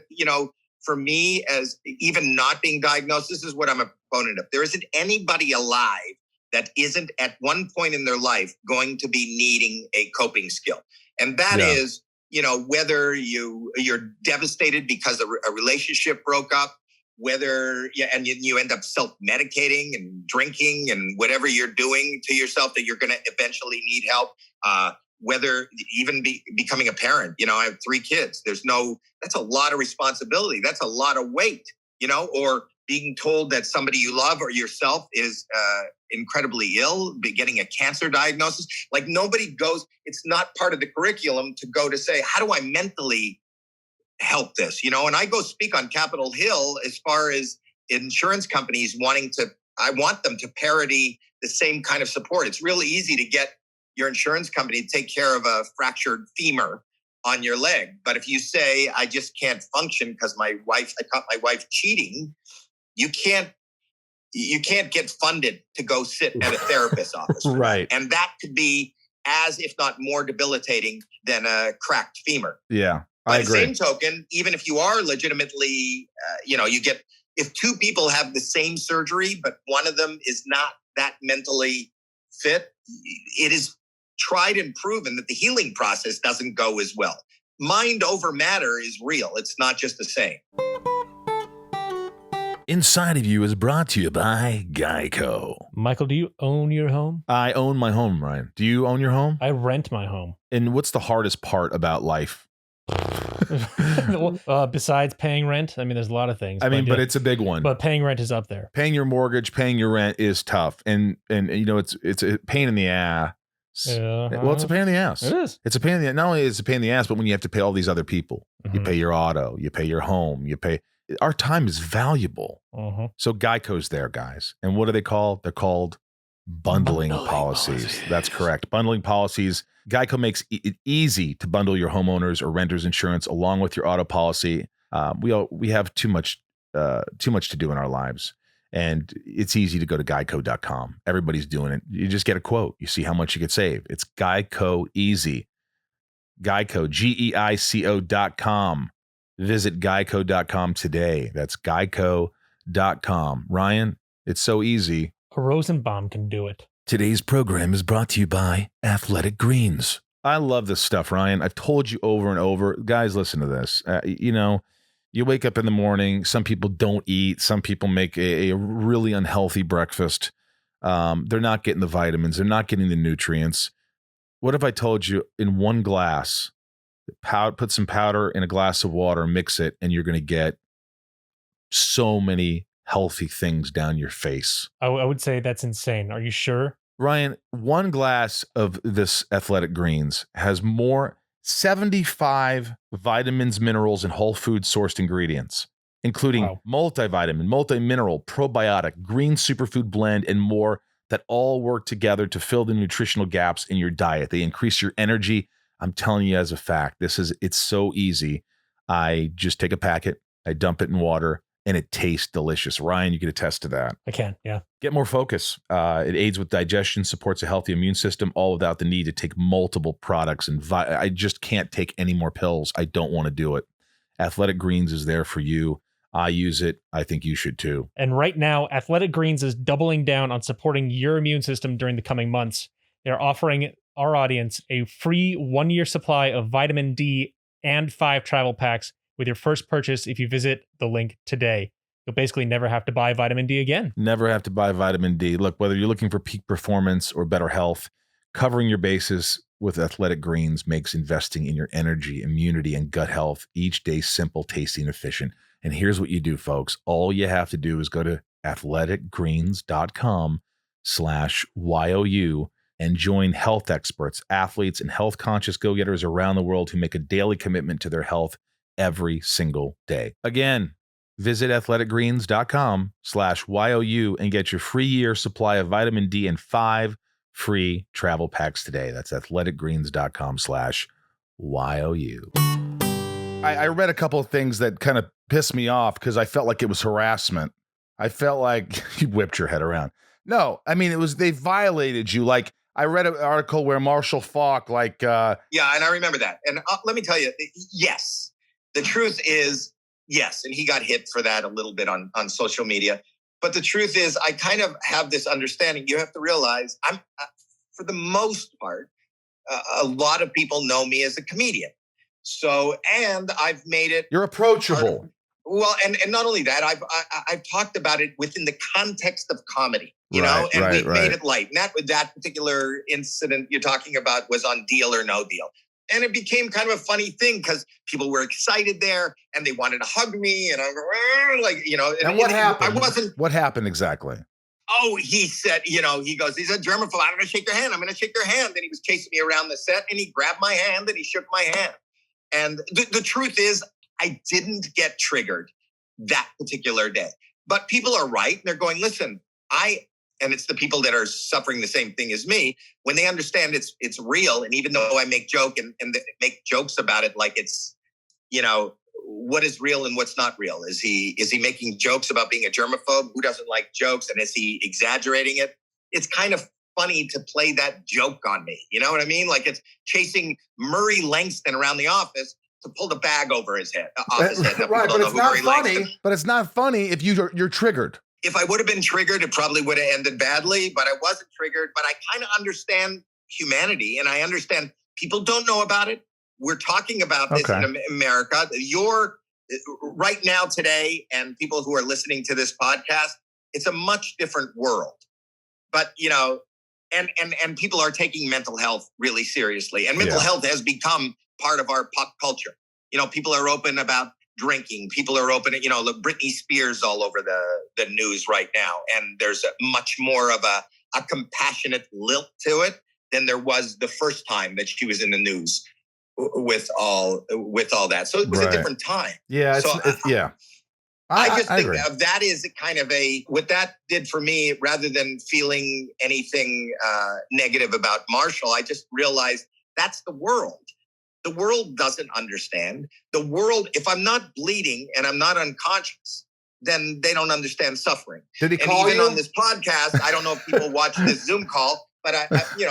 for me, as even not being diagnosed, this is what I'm a proponent of. There isn't anybody alive that isn't at one point in their life going to be needing a coping skill. And that is, whether you're devastated because a relationship broke up, whether you end up self-medicating and drinking and whatever you're doing to yourself that you're going to eventually need help. Whether even becoming a parent, I have 3 kids. That's a lot of responsibility. That's a lot of weight, or being told that somebody you love or yourself is incredibly ill, getting a cancer diagnosis. Like nobody goes, it's not part of the curriculum to go to say, how do I mentally help this? And I go speak on Capitol Hill as far as insurance companies I want them to parody the same kind of support. It's really easy to get your insurance company to take care of a fractured femur on your leg. But if you say, I just can't function because I caught my wife cheating, you can't get funded to go sit at a therapist's office. Right. And that could be as, if not more debilitating than a cracked femur. Yeah, I agree. By the same token, even if you are legitimately, if 2 people have the same surgery, but one of them is not that mentally fit, it is tried and proven that the healing process doesn't go as well. Mind over matter is real. It's not just the same. Inside of You is brought to you by Geico. Michael, do you own your home? I own my home, Ryan. Do you own your home? I rent my home. And what's the hardest part about life? Besides paying rent, I mean, there's a lot of things. But it's a big one. But paying rent is up there. Paying your mortgage, paying your rent is tough, and you know it's a pain in the ass. Well, it's a pain in the ass. It is. It's a pain in the. Not only is it a pain in the ass, but when you have to pay all these other people, you pay your auto, you pay your home, you pay. Our time is valuable. So Geico's there, guys, and what are they called? They're called bundling policies. That's correct. Bundling policies. Geico makes it easy to bundle your homeowners or renters insurance along with your auto policy. We have too much to do in our lives, and it's easy to go to geico.com. Everybody's doing it. You just get a quote. You see how much you could save. It's Geico easy. Geico, GEICO.com. Visit geico.com today. That's geico.com. Ryan, it's so easy. A Rosenbaum can do it. Today's program is brought to you by Athletic Greens. I love this stuff, Ryan. I've told you over and over. Guys, listen to this. You wake up in the morning. Some people don't eat. Some people make a really unhealthy breakfast. They're not getting the vitamins. They're not getting the nutrients. What if I told you in one glass, put some powder in a glass of water, mix it, and you're going to get so many healthy things down your face? I would say that's insane. Are you sure? Ryan, one glass of this Athletic Greens has more 75 vitamins, minerals, and whole food sourced ingredients, including multivitamin, multi-mineral, probiotic, green superfood blend, and more that all work together to fill the nutritional gaps in your diet. They increase your energy. I'm telling you as a fact, it's so easy. I just take a packet, I dump it in water, and it tastes delicious. Ryan, you can attest to that. I can, yeah. Get more focus. It aids with digestion, supports a healthy immune system, all without the need to take multiple products. And I just can't take any more pills. I don't want to do it. Athletic Greens is there for you. I use it. I think you should too. And right now, Athletic Greens is doubling down on supporting your immune system during the coming months. They're offering our audience a free 1-year supply of vitamin D and 5 travel packs with your first purchase if you visit the link today. You'll basically never have to buy vitamin D again. Never have to buy vitamin D. Look, whether you're looking for peak performance or better health, covering your bases with Athletic Greens makes investing in your energy, immunity, and gut health each day simple, tasty, and efficient. And here's what you do, folks. All you have to do is go to athleticgreens.com/YOU and join health experts, athletes, and health-conscious go-getters around the world who make a daily commitment to their health every single day. Again, visit athleticgreens.com/YOU and get your free year supply of vitamin D and 5 free travel packs today. That's athleticgreens.com/YOU. I read a couple of things that kind of pissed me off because I felt like it was harassment. I felt like you whipped your head around. No, I mean, they violated you. Like, I read an article where Marshall Faulk, yeah, and I remember that. And let me tell you, yes. The truth is, yes, and he got hit for that a little bit on social media. But the truth is, I kind of have this understanding. You have to realize, for the most part, a lot of people know me as a comedian. So, and I've made it. You're approachable. Well, and not only that, I've talked about it within the context of comedy, you know, and we've made it light. And that particular incident you're talking about was on Deal or No Deal. And it became kind of a funny thing because people were excited there and they wanted to hug me. And I'm like, you know. And what happened? What happened exactly? Oh, he said, you know, he's a germaphobe. I'm going to shake your hand. I'm going to shake your hand. And he was chasing me around the set and he grabbed my hand and he shook my hand. And the truth is, I didn't get triggered that particular day. But people are right. They're going, listen, and it's the people that are suffering the same thing as me, when they understand it's real. And even though I make make jokes about it, like it's, you know, what is real and what's not real? Is he making jokes about being a germaphobe? Who doesn't like jokes? And is he exaggerating it? It's kind of funny to play that joke on me. You know what I mean? Like it's chasing Murray Langston around the office to pull the bag over his head. Right, but it's not funny. But it's not funny if you're triggered. If I would have been triggered, it probably would have ended badly, but I wasn't triggered. But I kind of understand humanity, and I understand people don't know about it. We're talking about this in America. Your right now today, and people who are listening to this podcast, it's a much different world. But, and people are taking mental health really seriously. And mental health has become part of our pop culture. People are open about drinking. People are open, look, Britney Spears all over the news right now. And there's much more of a compassionate lilt to it than there was the first time that she was in the news with all that. So it was a different time. Yeah. I just think that is kind of what that did for me, rather than feeling anything negative about Marshall. I just realized that's the world. The world doesn't understand. The world, if I'm not bleeding and I'm not unconscious, then they don't understand suffering. Did he call you? You? On this podcast, I don't know if people watch this Zoom call, but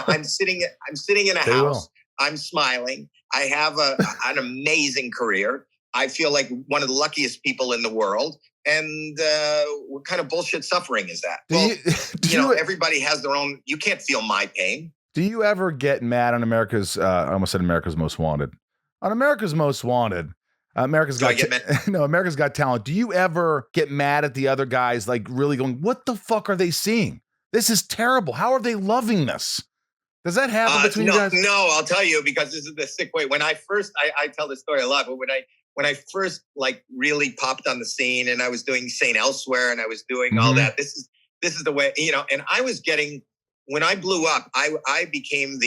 I'm sitting in a house. I'm smiling. I have an amazing career. I feel like one of the luckiest people in the world. And what kind of bullshit suffering is that? Everybody has their own. You can't feel my pain. Do you ever get mad on America's, I almost said America's Most Wanted. On America's Most Wanted, America's Got Talent. Do you ever get mad at the other guys, like really going, what the fuck are they seeing? This is terrible. How are they loving this? Does that happen between you guys? No, I'll tell you, because this is the sick way. When I first, I tell this story a lot, but when I first like really popped on the scene, and I was doing St. Elsewhere, and I was doing all that, this is the way, and I was getting, when I blew up, I became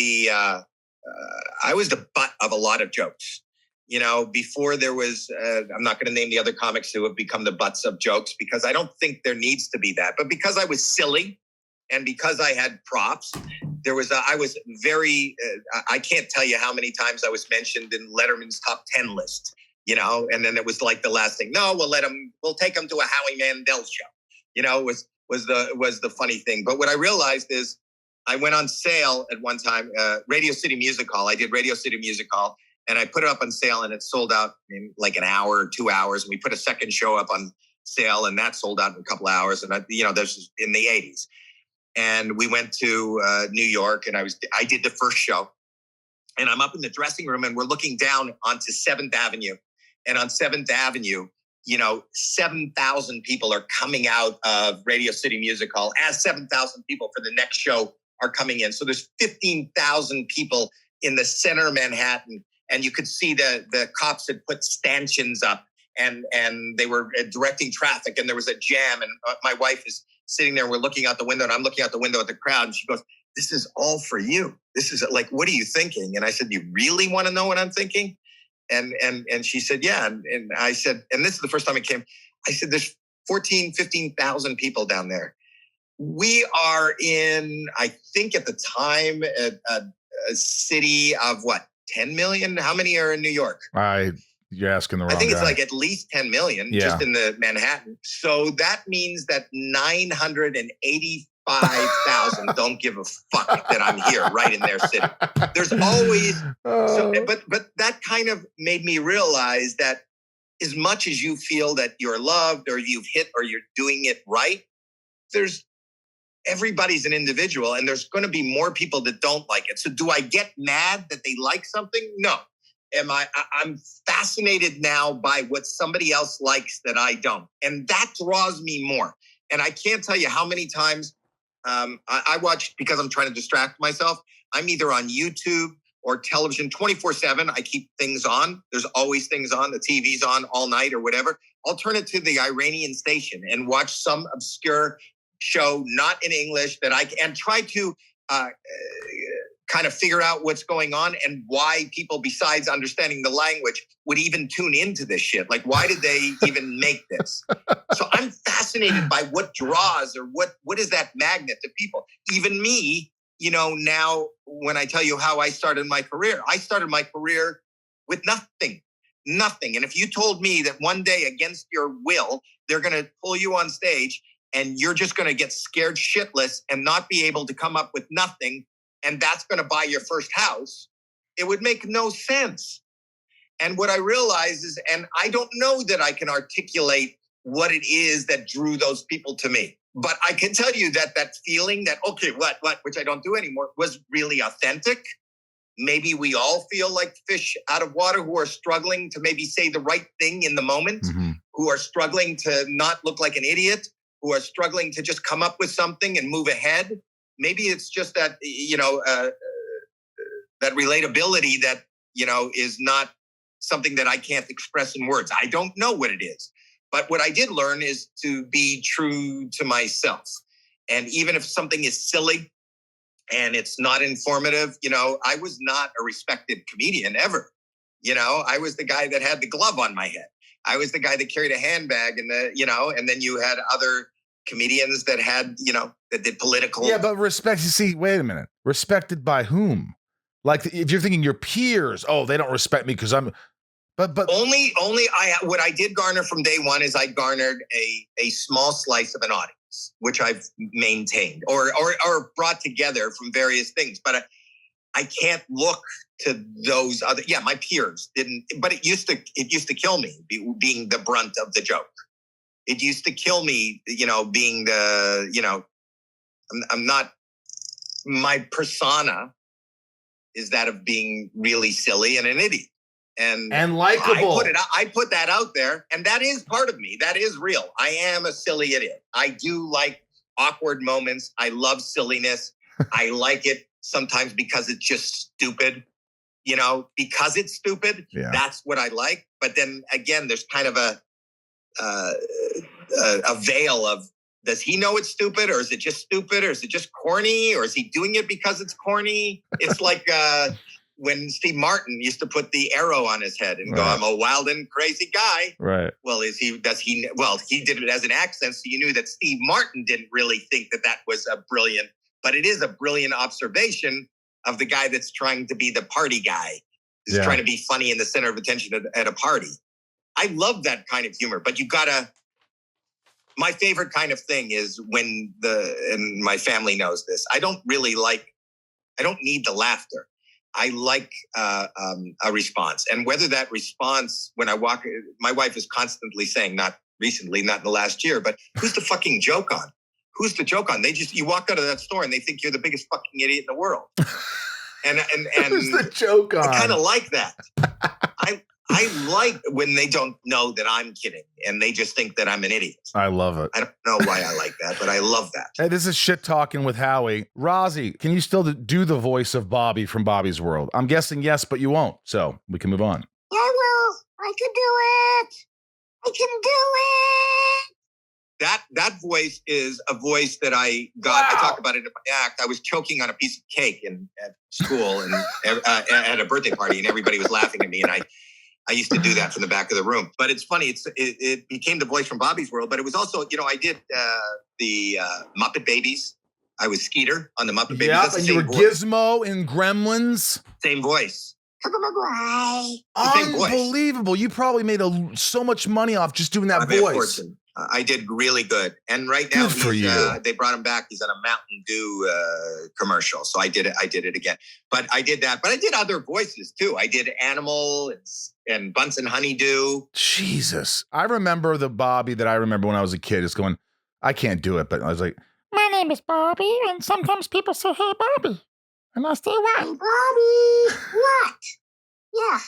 I was the butt of a lot of jokes. Before there was, I'm not going to name the other comics who have become the butts of jokes, because I don't think there needs to be that. But because I was silly, and because I had props, I was very, I can't tell you how many times I was mentioned in Letterman's top 10 list, and then it was like the last thing. No, we'll take him to a Howie Mandel show, was the funny thing. But what I realized is, I went on sale at one time, Radio City Music Hall. I did Radio City Music Hall, and I put it up on sale, and it sold out in like an hour or 2 hours. And we put a second show up on sale, and that sold out in a couple of hours. And this was in the 80s. And we went to New York, and I did the first show, and I'm up in the dressing room, and we're looking down onto 7th Avenue. And on 7th Avenue, 7,000 people are coming out of Radio City Music Hall, as 7,000 people for the next show are coming in. So there's 15,000 people in the center of Manhattan, and you could see the cops had put stanchions up, and they were directing traffic, and there was a jam. And my wife is sitting there, we're looking out the window, and I'm looking out the window at the crowd, and she goes, "This is all for you. This is like, what are you thinking?" And I said, "You really want to know what I'm thinking?" And she said, "Yeah." And I said, and this is the first time it came, I said, "There's 15,000 people down there. We are in, I think at the time, a city of 10 million? How many are in New York?" You're asking the wrong guy. I think it's like at least 10 million just in the Manhattan. So that means that 985,000 don't give a fuck that I'm here right in their city. There's always, but that kind of made me realize that as much as you feel that you're loved, or you've hit, or you're doing it right, everybody's an individual, and there's going to be more people that don't like it. So do I get mad that they like something? No. I'm fascinated now by what somebody else likes that I don't. And that draws me more. And I can't tell you how many times I watch, because I'm trying to distract myself. I'm either on YouTube or television 24/7. I keep things on. There's always things on. The TV's on all night or whatever. I'll turn it to the Iranian station and watch some obscure show, not in English, and try to kind of figure out what's going on, and why people, besides understanding the language, would even tune into this shit. Like, why did they even make this? So I'm fascinated by what draws, or what is that magnet to people. Even me, now when I tell you how I started my career with nothing. And if you told me that one day, against your will, they're going to pull you on stage, and you're just going to get scared shitless and not be able to come up with nothing, and that's going to buy your first house, it would make no sense. And what I realized is, and I don't know that I can articulate what it is that drew those people to me, but I can tell you that feeling that, okay, what, which I don't do anymore, was really authentic. maybe we all feel like fish out of water who are struggling to maybe say the right thing in the moment, who are struggling to not look like an idiot, who are struggling to just come up with something and move ahead. Maybe it's just that, that relatability that, is not something that I can't express in words. I don't know what it is. But what I did learn is to be true to myself. And even if something is silly, and it's not informative, I was not a respected comedian ever. I was the guy that had the glove on my head. I was the guy that carried a handbag and and then you had other comedians that had, that did political. Yeah, but wait a minute. Respected by whom? Like if you're thinking your peers, they don't respect me because I'm, but only what I did garner from day one is I garnered a small slice of an audience, which I've maintained or brought together from various things. But I can't look to those other. Yeah, my peers didn't. But it used to kill me being the brunt of the joke. It used to kill me, being the. I'm not. My persona is that of being really silly and an idiot. And likable. I put that out there, and that is part of me. That is real. I am a silly idiot. I do like awkward moments. I love silliness. I like it sometimes because it's just stupid. Because it's stupid. Yeah. That's what I like. But then again, there's kind of a veil of, does he know it's stupid, or is it just stupid, or is it just corny, or is he doing it because it's corny? It's like when Steve Martin used to put the arrow on his head and go, I'm a wild and crazy guy. Right. Well, he did it as an accent, so you knew that Steve Martin didn't really think that was but it is a brilliant observation of the guy that's trying to be the party guy, is trying to be funny in the center of attention at a party. I love that kind of humor, but my favorite kind of thing is when and my family knows this, I don't need the laughter. I like a response. And whether that response, when I walk, my wife is constantly saying, not recently, not in the last year, but who's the fucking joke on? Who's the joke on? You walk out of that store and they think you're the biggest fucking idiot in the world. And who's the joke on? I kind of like that. I like when they don't know that I'm kidding and they just think that I'm an idiot. I love it. I don't know why I like that, but I love that. Hey, this is Shit Talking with Howie. Rozzy, can you still do the voice of Bobby from Bobby's World? I'm guessing yes, but you won't. So we can move on. I will. I can do it. I can do it. That voice is a voice that I got. Wow. I talk about it in my act. I was choking on a piece of cake at school and at a birthday party, and everybody was laughing at me. And I used to do that from the back of the room. But it's funny. It became the voice from Bobby's World. But it was also, I did the Muppet Babies. I was Skeeter on the Muppet Babies. Yeah, and you were voice. Gizmo in Gremlins. Same voice. Unbelievable. You probably made so much money off just doing that voice. Made a fortune. I did really good. And right now, they brought him back. He's on a Mountain Dew commercial. So I did it again. But I did that. But I did other voices too. I did Animal and Bunsen Honeydew. Jesus. I remember the Bobby that I remember when I was a kid is going, I can't do it. But I was like, my name is Bobby. And sometimes people say, hey, Bobby. And I say, what? Hey, Bobby. What? Yeah.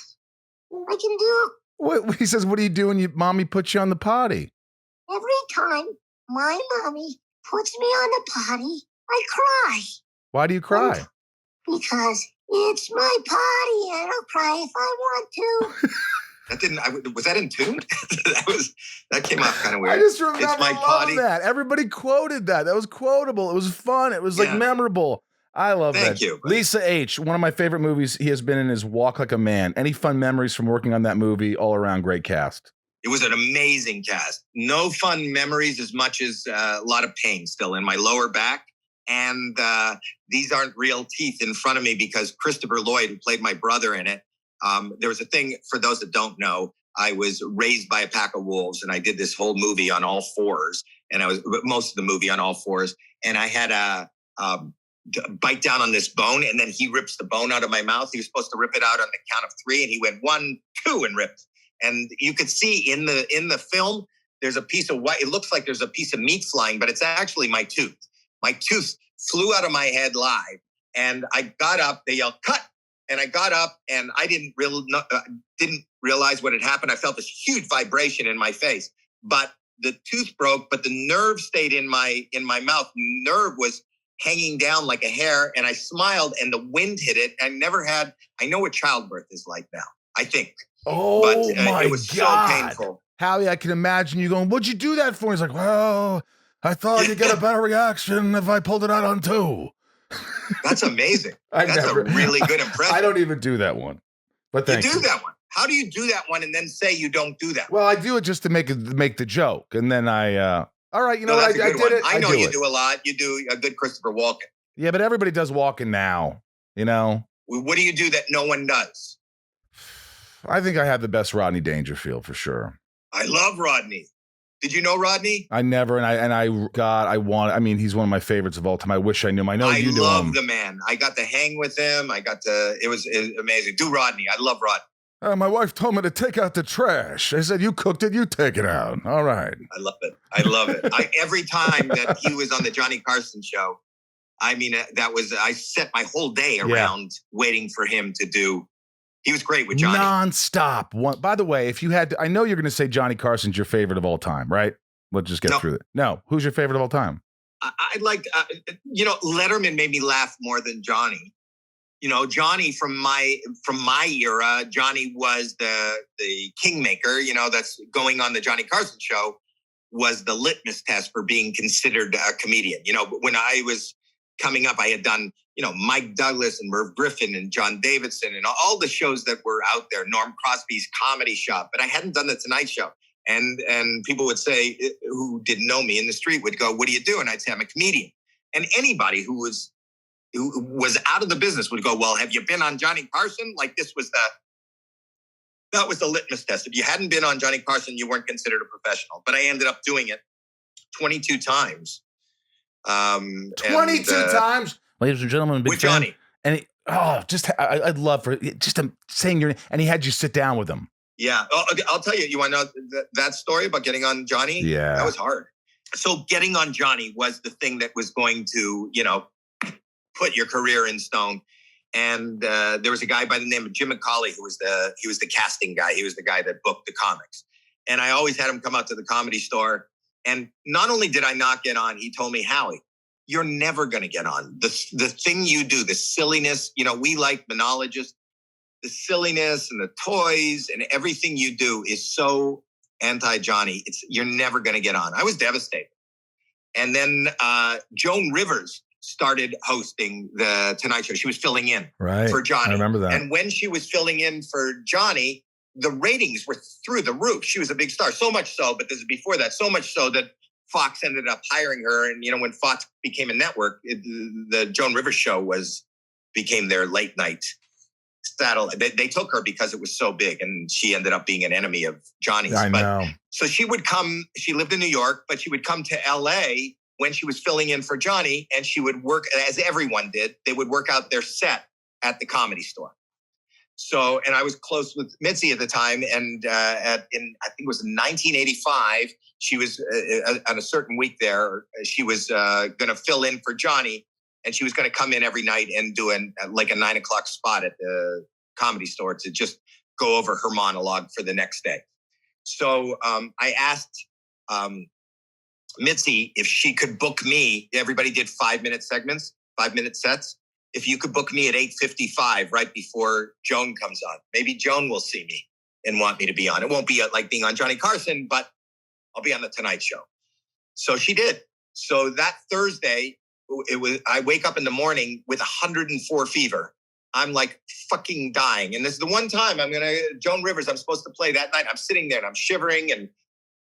I can do. What? He says, what are you doing? Mommy put you on the potty. Every time my mommy puts me on the potty, I cry. Why do you cry? Because it's my potty and I'll cry if I want to. Was that in tune? that came off kind of weird. I just remember it's my potty. That. Everybody quoted that. That was quotable. It was fun. It was like memorable. I love that. Thank you. Lisa H., one of my favorite movies he has been in is Walk Like a Man. Any fun memories from working on that movie? All around great cast. It was an amazing cast. No fun memories as much as a lot of pain still in my lower back. And these aren't real teeth in front of me because Christopher Lloyd, who played my brother in it, there was a thing, for those that don't know, I was raised by a pack of wolves and I did this whole movie on all fours. And most of the movie on all fours. And I had a bite down on this bone and then he rips the bone out of my mouth. He was supposed to rip it out on the count of 3 and he went 1, 2 and ripped. And you could see in the film, there's a piece of white. It looks like there's a piece of meat flying, but it's actually my tooth. My tooth flew out of my head live. And I got up, they yelled, cut. And I got up and I didn't realize what had happened. I felt this huge vibration in my face, but the tooth broke, but the nerve stayed in my mouth. Nerve was hanging down like a hair, and I smiled and the wind hit it. I know what childbirth is like now, I think. Oh, but my it was God. so painful. Howie, I can imagine you going, what'd you do that for? He's like, well, I thought you'd get a better reaction if I pulled it out on two. That's amazing. That's a really good impression. I don't even do that one. But thank you. You do that one. How do you do that one and then say you don't do that one? Well, I do it just to make the joke. And then all right, you know what? I did it. I know you do a lot. You do a good Christopher Walken. Yeah, but everybody does Walken now, you know? What do you do that no one does? I think I have the best Rodney Dangerfield for sure. I love Rodney. Did you know Rodney? I never, he's one of my favorites of all time. I wish I knew him. I know you knew him. I love the man. I got to hang with him. It was amazing. Do Rodney. I love Rodney. My wife told me to take out the trash. I said, you cooked it, you take it out. All right. I love it. Every time that he was on the Johnny Carson show, I set my whole day around waiting for him to do. He was great with Johnny. Non-stop. By the way, if you had to, I know you're going to say Johnny Carson's your favorite of all time, right? Let's just get through it. No, who's your favorite of all time? I like, Letterman made me laugh more than Johnny. Johnny from my era, Johnny was the kingmaker, that's going on the Johnny Carson show, was the litmus test for being considered a comedian. When I was coming up, I had done, Mike Douglas and Merv Griffin and John Davidson and all the shows that were out there, Norm Crosby's Comedy Shop, but I hadn't done the Tonight Show. And people would say, who didn't know me in the street would go, what do you do? And I'd say, I'm a comedian. And anybody who was out of the business would go, well, have you been on Johnny Carson? Like that was the litmus test. If you hadn't been on Johnny Carson, you weren't considered a professional. But I ended up doing it 22 times. 22 times? Ladies and gentlemen, big with fan. Johnny. And I'd love for just saying your name. And he had you sit down with him. Yeah. Okay, I'll tell you. You want to know that story about getting on Johnny? Yeah. That was hard. So getting on Johnny was the thing that was going to, put your career in stone. And there was a guy by the name of Jim McCauley who was the casting guy. He was the guy that booked the comics. And I always had him come out to the Comedy Store. And not only did I not get on, he told me, Howie, you're never going to get on. The thing you do, the silliness, we like monologists, the silliness and the toys and everything you do is so anti-Johnny. You're never going to get on. I was devastated. And then Joan Rivers started hosting the Tonight Show. She was filling in for Johnny. I remember that. And when she was filling in for Johnny, the ratings were through the roof. She was a big star. So much so, but this is before that, so much so that Fox ended up hiring her. And, when Fox became a network, the Joan Rivers show became their late night satellite. They took her because it was so big, and she ended up being an enemy of Johnny's. I know. So she would come, she lived in New York, but she would come to LA when she was filling in for Johnny, and she would work, as everyone did, they would work out their set at the Comedy Store. So, and I was close with Mitzi at the time, and I think it was 1985, she was on a certain week there, she was going to fill in for Johnny, and she was going to come in every night and do a 9:00 spot at the Comedy Store to just go over her monologue for the next day. So I asked Mitzi if she could book me. Everybody did 5-minute segments, 5-minute sets. If you could book me at 8:55 right before Joan comes on, maybe Joan will see me and want me to be on. It won't be like being on Johnny Carson, but I'll be on the Tonight Show. So she did. So that Thursday, I wake up in the morning with 104 fever. I'm like fucking dying. And this is the one time Joan Rivers, I'm supposed to play that night. I'm sitting there and I'm shivering and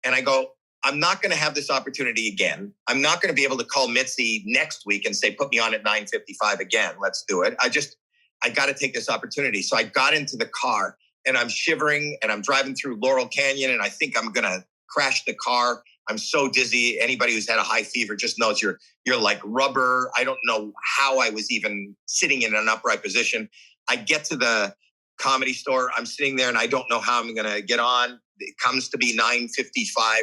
I go, I'm not going to have this opportunity again. I'm not going to be able to call Mitzi next week and say, put me on at 9:55 again. Let's do it. I got to take this opportunity. So I got into the car and I'm shivering and I'm driving through Laurel Canyon and I think I'm going to crash the car. I'm so dizzy. Anybody who's had a high fever just knows you're like rubber. I don't know how I was even sitting in an upright position. I get to the Comedy Store. I'm sitting there and I don't know how I'm going to get on. It comes to be 9:55.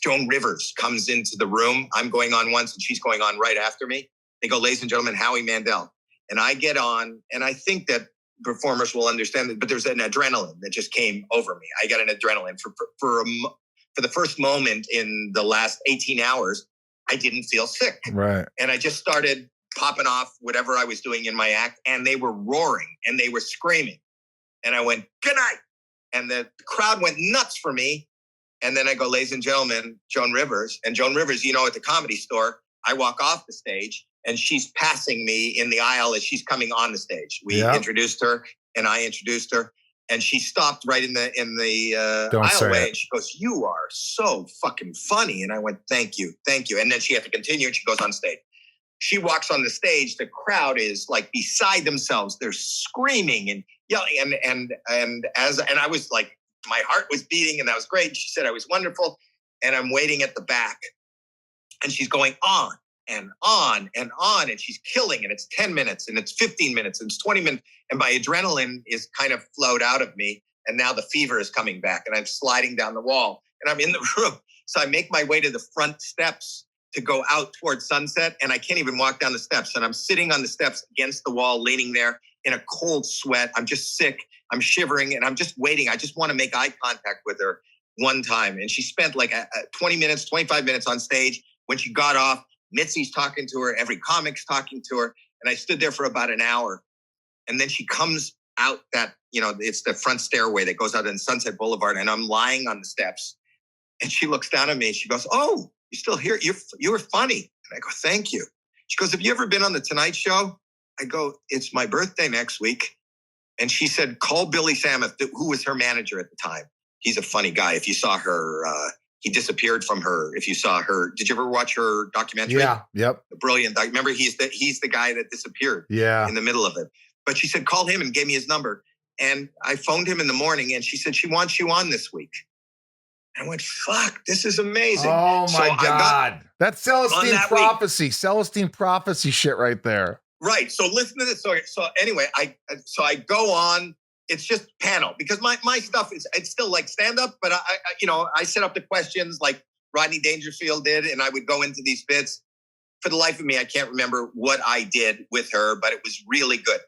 Joan Rivers comes into the room. I'm going on once and she's going on right after me. They go, ladies and gentlemen, Howie Mandel. And I get on and I think that performers will understand it, but there's an adrenaline that just came over me. I got an adrenaline for the first moment in the last 18 hours. I didn't feel sick. Right. And I just started popping off whatever I was doing in my act, and they were roaring and they were screaming. And I went, good night. And the crowd went nuts for me. And then I go, ladies and gentlemen, Joan Rivers. And Joan Rivers, at the Comedy Store, I walk off the stage and she's passing me in the aisle as she's coming on the stage. We introduced her and I introduced her. And she stopped right in the aisleway and she goes, you are so fucking funny. And I went, thank you. And then she had to continue and she goes on stage. She walks on the stage. The crowd is like beside themselves. They're screaming and yelling. And I was like, my heart was beating and that was great. She said I was wonderful. And I'm waiting at the back and she's going on and on and on. And she's killing it. It's 10 minutes and it's 15 minutes and it's 20 minutes. And my adrenaline is kind of flowed out of me. And now the fever is coming back and I'm sliding down the wall and I'm in the room. So I make my way to the front steps to go out towards Sunset. And I can't even walk down the steps. And I'm sitting on the steps against the wall, leaning there in a cold sweat. I'm just sick. I'm shivering and I'm just waiting. I just want to make eye contact with her one time. And she spent like 20 minutes, 25 minutes on stage. When she got off, Mitzi's talking to her. Every comic's talking to her. And I stood there for about an hour. And then she comes out that, it's the front stairway that goes out in Sunset Boulevard. And I'm lying on the steps. And she looks down at me and she goes, oh, you're still here? You were funny. And I go, thank you. She goes, have you ever been on The Tonight Show? I go, it's my birthday next week. And she said, call Billy Samuth, who was her manager at the time. He's a funny guy. If you saw her, he disappeared from her. If you saw her, did you ever watch her documentary? Yeah. Yep. Brilliant. I remember he's the guy that disappeared in the middle of it. But she said, call him and gave me his number. And I phoned him in the morning and she said, she wants you on this week. I went, fuck, this is amazing. Oh my God. That's Celestine Prophecy. Celestine Prophecy shit right there. Right. So listen to this. So anyway, I go on. It's just panel because my stuff it's still like stand up, but I set up the questions like Rodney Dangerfield did, and I would go into these bits. For the life of me, I can't remember what I did with her, but it was really good.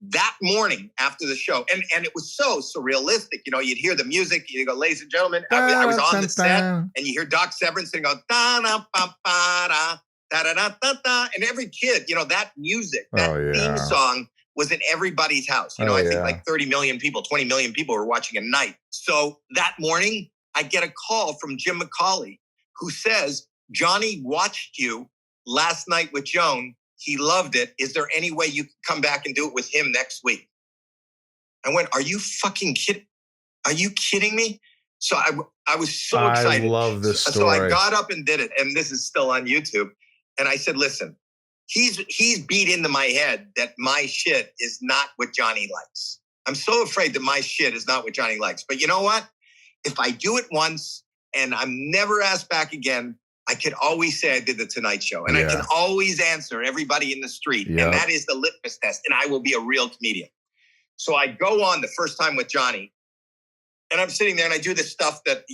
That morning after the show, and it was so surrealistic. You'd hear the music, you go, ladies and gentlemen, I was on the set, and you hear Doc Severinsen go, da da da da da da da, and every kid, that music, that theme song was in everybody's house. I think like 30 million people, 20 million people were watching a night. So that morning, I get a call from Jim McCauley, who says, Johnny watched you last night with Joan. He loved it. Is there any way you can come back and do it with him next week? I went, are you fucking kidding? Are you kidding me? So I was so excited. I love this story. So I got up and did it. And this is still on YouTube. And I said, listen, he's beat into my head that my shit is not what Johnny likes. I'm so afraid that my shit is not what Johnny likes. But you know what? If I do it once and I'm never asked back again, I could always say I did The Tonight Show. And I can always answer everybody in the street. And that is the litmus test. And I will be a real comedian. So I go on the first time with Johnny. And I'm sitting there and I do this stuff that,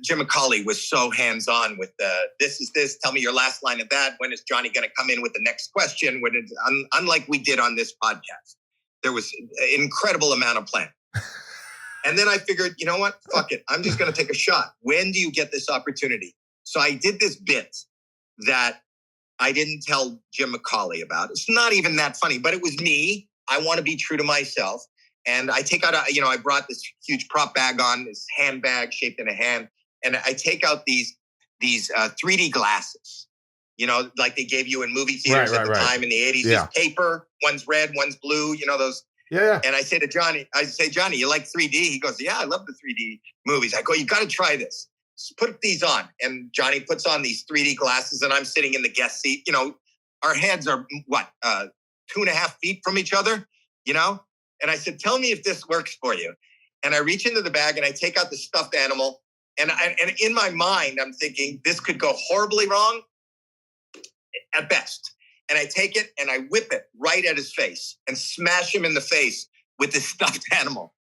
Jim McCauley was so hands-on with this is this, tell me your last line of that. When is Johnny going to come in with the next question? Unlike we did on this podcast, there was an incredible amount of planning. And then I figured, you know what? Fuck it. I'm just going to take a shot. When do you get this opportunity? So I did this bit that I didn't tell Jim McCauley about. It's not even that funny, but it was me. I want to be true to myself. And I take out, I brought this huge prop bag on, this handbag shaped in a hand. And I take out these 3D glasses, like they gave you in movie theaters at the time in the 80s. These paper, one's red, one's blue, those. Yeah. And I say to Johnny, Johnny, you like 3D? He goes, yeah, I love the 3D movies. I go, you got to try this. Just put these on. And Johnny puts on these 3D glasses and I'm sitting in the guest seat. Our heads are 2.5 feet from each other, And I said, tell me if this works for you. And I reach into the bag and I take out the stuffed animal. And in my mind, I'm thinking this could go horribly wrong at best. And I take it and I whip it right at his face and smash him in the face with this stuffed animal.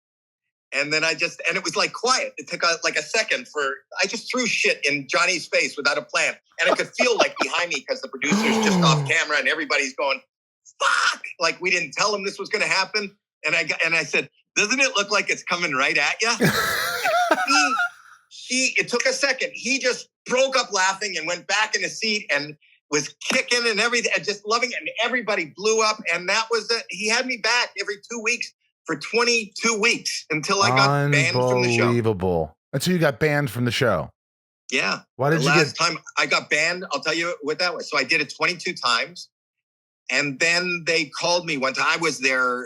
And then and it was like quiet. It took like a second I just threw shit in Johnny's face without a plan. And I could feel like behind me because the producer's just off camera and everybody's going, fuck, like we didn't tell him this was going to happen. And I said, doesn't it look like it's coming right at you? It took a second. He just broke up laughing and went back in his seat and was kicking and everything and just loving it. And everybody blew up. And that was it. He had me back every 2 weeks for 22 weeks until I got banned from the show. Unbelievable. Until you got banned from the show. Yeah. Why did you get... Last time I got banned, I'll tell you what that was. So I did it 22 times. And then they called me one time. I was there.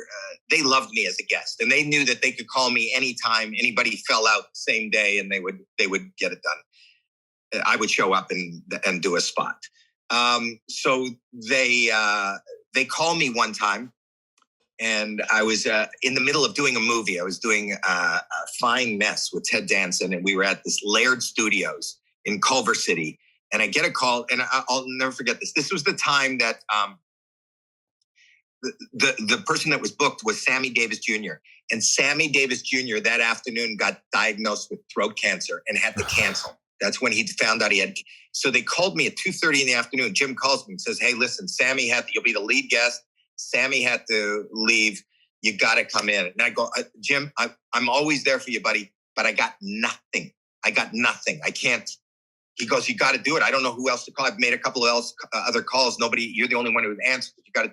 They loved me as a guest, and they knew that they could call me anytime anybody fell out the same day, and they would get it done. I would show up and do a spot. So they called me one time, and I was in the middle of doing a movie. I was doing a Fine Mess with Ted Danson, and we were at this Laird Studios in Culver City. And I get a call, and I'll never forget this. This was the time that the person that was booked was Sammy Davis Jr. And Sammy Davis Jr. that afternoon got diagnosed with throat cancer and had to cancel. That's when he found out he had. So they called me at 2:30 in the afternoon. Jim calls me and says, hey, listen, you'll be the lead guest. Sammy had to leave. You got to come in. And I go, Jim, I'm always there for you, buddy, but I got nothing. I can't. He goes, you got to do it. I don't know who else to call. I've made a couple of other calls. Nobody, you're the only one who answered. You got to.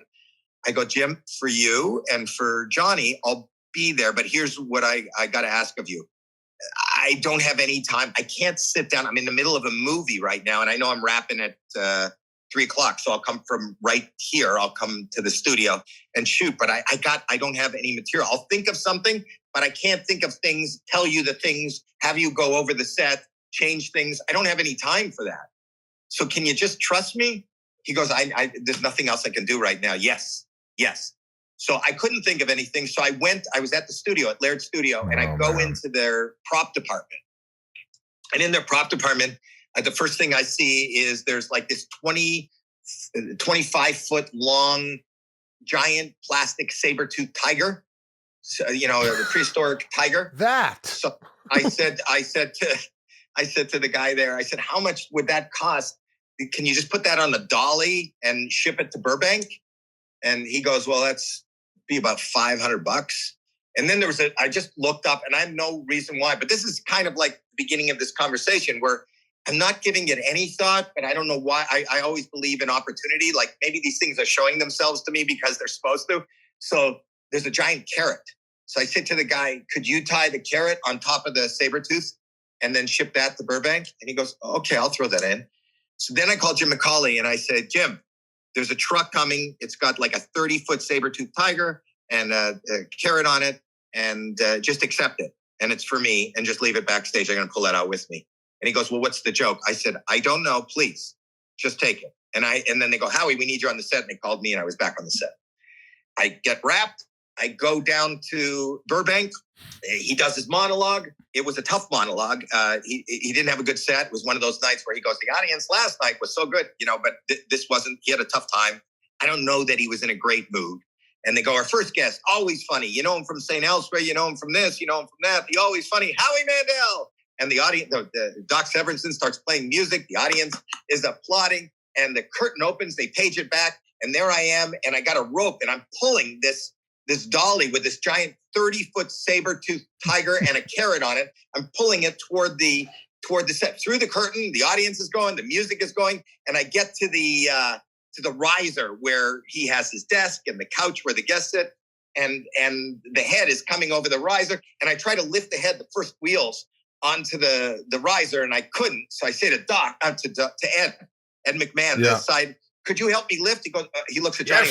I go, Jim, for you and for Johnny, I'll be there. But here's what I got to ask of you. I don't have any time. I can't sit down. I'm in the middle of a movie right now. And I know I'm wrapping at 3:00. So I'll come from right here. I'll come to the studio and shoot. But I don't have any material. I'll think of something, but I can't think of things, tell you the things, have you go over the set, change things. I don't have any time for that. So can you just trust me? He goes, there's nothing else I can do right now. Yes. So I couldn't think of anything. So I was at the studio, at Laird Studio, and I go into their prop department. And in their prop department, the first thing I see is there's like this 25-foot long, giant plastic saber-toothed tiger. So, a prehistoric tiger. So I said to the guy there, I said, how much would that cost? Can you just put that on the dolly and ship it to Burbank? And he goes, well, that's be about $500. And then I just looked up, and I have no reason why, but this is kind of like the beginning of this conversation where I'm not giving it any thought, but I don't know why. I always believe in opportunity. Like maybe these things are showing themselves to me because they're supposed to. So there's a giant carrot. So I said to the guy, could you tie the carrot on top of the saber tooth and then ship that to Burbank? And he goes, okay, I'll throw that in. So then I called Jim McCauley and I said, Jim, there's a truck coming. It's got like a 30-foot saber-toothed tiger and a carrot on it, and just accept it. And it's for me, and just leave it backstage. I'm going to pull that out with me. And he goes, well, what's the joke? I said, I don't know. Please, just take it. And then they go, Howie, we need you on the set. And they called me, and I was back on the set. I get wrapped. I go down to Burbank. He does his monologue. It was a tough monologue. He didn't have a good set. It was one of those nights where he goes, the audience last night was so good, but this wasn't, he had a tough time. I don't know that he was in a great mood. And they go, our first guest, always funny. You know him from St. Elsewhere. You know him from this. You know him from that. The always funny Howie Mandel. And the audience, the Doc Severinsen starts playing music. The audience is applauding. And the curtain opens. They page it back. And there I am. And I got a rope. And I'm pulling this dolly with this giant 30-foot saber-toothed tiger and a carrot on it. I'm pulling it toward the set, through the curtain. The audience is going, the music is going, and I get to the riser where he has his desk and the couch where the guests sit, and the head is coming over the riser, and I try to lift the head, the first wheels, onto the riser, and I couldn't. So I say to to Ed McMahon, this side, could you help me lift? He goes, he looks at Johnny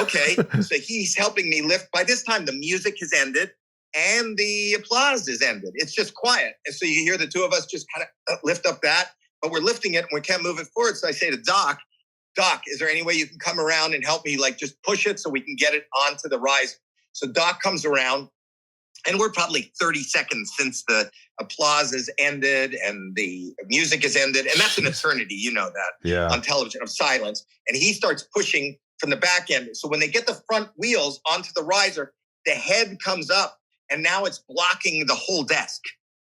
okay. So he's helping me lift. By this time, the music has ended and the applause is ended. It's just quiet. And so you hear the two of us just kind of lift up that, but we're lifting it and we can't move it forward. So I say to Doc, is there any way you can come around and help me, like just push it so we can get it onto the riser? So Doc comes around, and we're probably 30 seconds since the applause has ended and the music has ended. And that's an eternity, you know that, on television, of silence. And he starts pushing from the back end. So when they get the front wheels onto the riser, the head comes up, and now it's blocking the whole desk.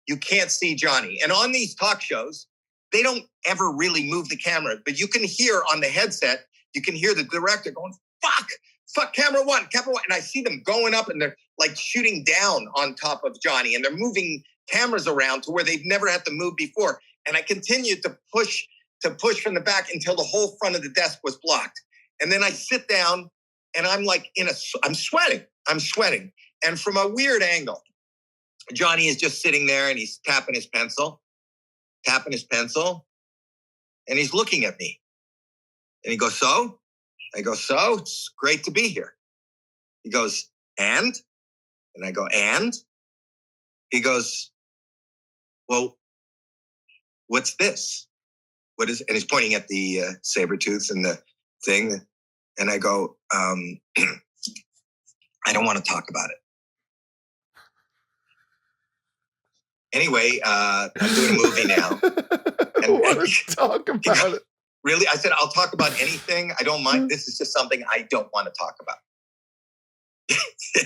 You can't see Johnny. And on these talk shows, they don't ever really move the camera, but you can hear on the headset, you can hear the director going, fuck, fuck, camera one. And I see them going up and they're like shooting down on top of Johnny and they're moving cameras around to where they've never had to move before. And I continued to push from the back until the whole front of the desk was blocked. And then I sit down and I'm like I'm sweating. And from a weird angle, Johnny is just sitting there and he's tapping his pencil. And he's looking at me. And he goes, so? I go, so? It's great to be here. He goes, and? And I go, and? He goes, well, what's this? What is? And he's pointing at the saber tooth and the thing. And I go, I don't want to talk about it. Anyway, I'm doing a movie now. Talk about it. Really? I said, I'll talk about anything. I don't mind. This is just something I don't want to talk about.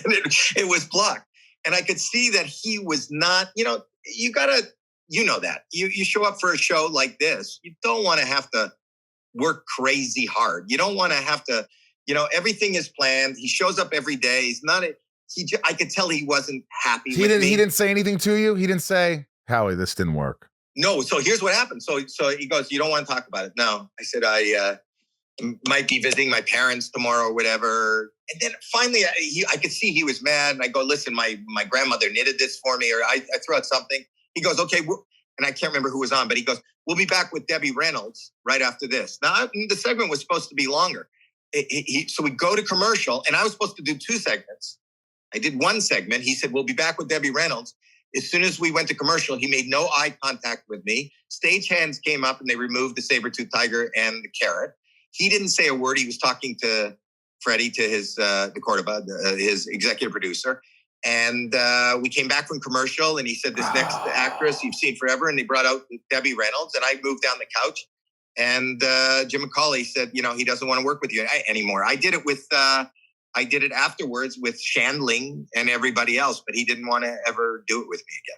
And it was blocked. And I could see that he was not, you know that. You show up for a show like this. You don't want to have to work crazy hard. You don't want to have to, everything is planned. He shows up every day. He's not I could tell he wasn't happy with me. He didn't say anything to you? He didn't say, Howie, this didn't work. No. So here's what happened. So he goes, you don't want to talk about it? No. I said, I might be visiting my parents tomorrow or whatever. And then finally I could see he was mad. And I go, listen, my grandmother knitted this for me, or I threw out something. He goes, okay. And I can't remember who was on, but he goes, we'll be back with Debbie Reynolds right after this. Now the segment was supposed to be longer. So we go to commercial and I was supposed to do 2 segments. I did 1 segment. He said, we'll be back with Debbie Reynolds. As soon as we went to commercial, he made no eye contact with me. Stagehands came up and they removed the saber-tooth tiger and the carrot. He didn't say a word. He was talking to Freddie, to his Cordoba, his executive producer. And we came back from commercial and he said, this next actress you've seen forever. And they brought out Debbie Reynolds and I moved down the couch. And Jim McCauley said, he doesn't want to work with you anymore. I did it afterwards with Shandling and everybody else, but he didn't want to ever do it with me again.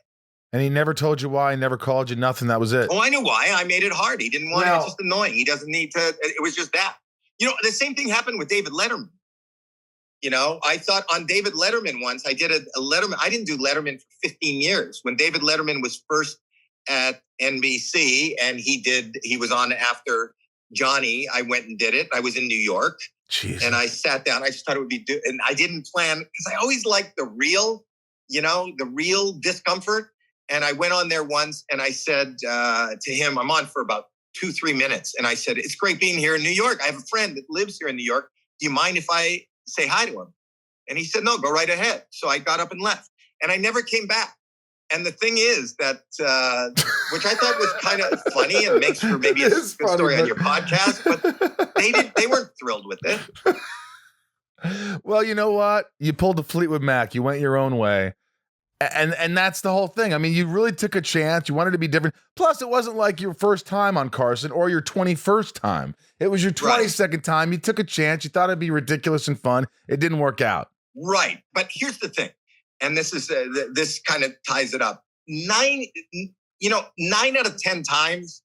And he never told you why, never called you, nothing. That was it. Oh, I knew why. I made it hard. He didn't want it. It's just annoying. He doesn't need to. It was just that. The same thing happened with David Letterman. I thought on David Letterman once, I did a Letterman. I didn't do Letterman for 15 years. When David Letterman was first at NBC and he was on after Johnny, I went and did it. I was in New York. Jeez. And I sat down. I just thought it would be, and I didn't plan because I always like the real discomfort. And I went on there once and I said to him, I'm on for about 2-3 minutes. And I said, it's great being here in New York. I have a friend that lives here in New York. Do you mind if I say hi to him? And he said, no, go right ahead. So I got up and left and I never came back. And the thing is that, which I thought was kind of funny and makes for maybe a good story on your podcast, but they weren't thrilled with it. Well, you know what? You pulled the Fleetwood Mac. You went your own way. And that's the whole thing. I mean, you really took a chance. You wanted to be different. Plus, it wasn't like your first time on Carson or your 21st time. It was your 22nd time. You took a chance. You thought it'd be ridiculous and fun. It didn't work out. Right. But here's the thing. And this is this kind of ties it up. 9 out of 10 times,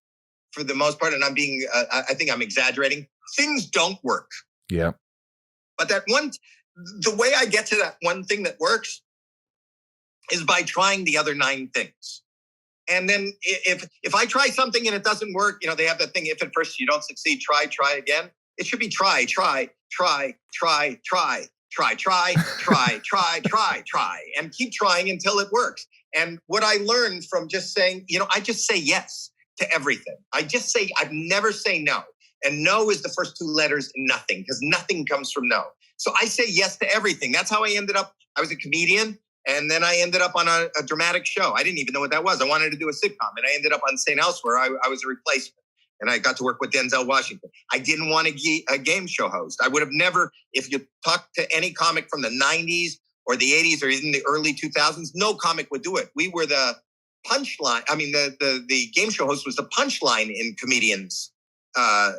for the most part, and I'm being, I think I'm exaggerating, things don't work. Yeah. But the way I get to that one thing that works is by trying the other 9 things. And then if I try something and it doesn't work, they have that thing, if at first you don't succeed, try again. It should be try, and keep trying until it works. And what I learned from just saying, I just say yes to everything. I'd never say no. And no is the first 2 letters in nothing, because nothing comes from no. So I say yes to everything. That's how I ended up. I was a comedian, and then I ended up on a dramatic show. I didn't even know what that was. I wanted to do a sitcom, and I ended up on St. Elsewhere. I was a replacement. And I got to work with Denzel Washington. I didn't want a game show host. I would have never, if you talk to any comic from the 90s or the 80s or even the early 2000s, no comic would do it. We were the punchline. I mean, the game show host was the punchline in comedians'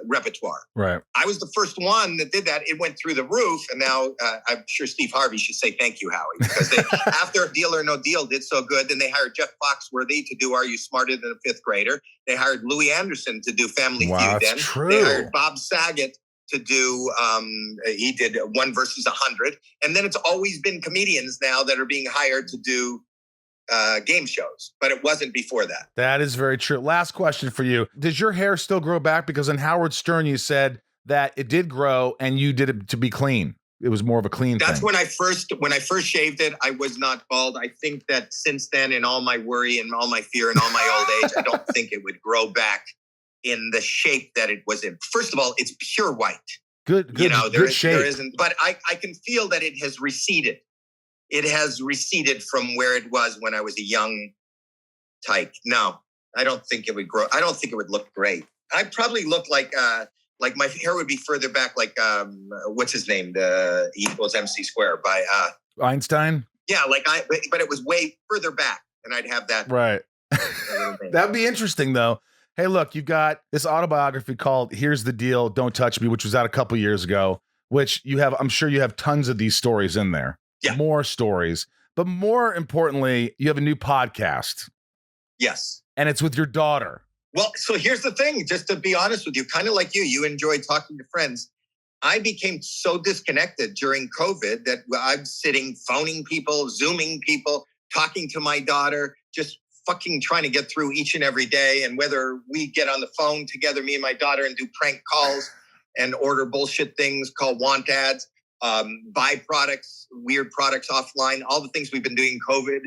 repertoire. Right. I was the first one that did that. It went through the roof. And now I'm sure Steve Harvey should say thank you, Howie, because after Deal or No Deal did so good, then they hired Jeff Foxworthy to do Are You Smarter Than a Fifth Grader? They hired Louis Anderson to do Family Feud. Then true. They hired Bob Saget to do, he did 1 versus 100. And then it's always been comedians now that are being hired to do game shows, but it wasn't before that. That is very true. Last question for you. Does your hair still grow back? Because in Howard Stern, you said that it did grow and you did it to be clean. It was more of a clean That's thing. when I first shaved it, I was not bald. I think that since then, in all my worry and all my fear and all my old age, I don't think it would grow back in the shape that it was in. First of all, it's pure white. Good shape. There isn't, but I can feel that it has receded. It has receded from where it was when I was a young tyke. No, I don't think it would grow. I don't think it would look great. I'd probably look like my hair would be further back, like what's his name? The E equals MC square by Einstein. Yeah, but it was way further back, and I'd have that. Right. That'd be interesting, though. Hey, look, you've got this autobiography called "Here's the Deal, Don't Touch Me," which was out a couple years ago. Which you have, I'm sure you have tons of these stories in there. Yeah. More stories. But more importantly, you have a new podcast. Yes. And it's with your daughter. Well, so here's the thing, just to be honest with you, kind of like you enjoy talking to friends. I became so disconnected during COVID that I'm sitting, phoning people, Zooming people, talking to my daughter, just fucking trying to get through each and every day. And whether we get on the phone together, me and my daughter, and do prank calls and order bullshit things called want ads, buy products, weird products offline, all the things we've been doing in COVID.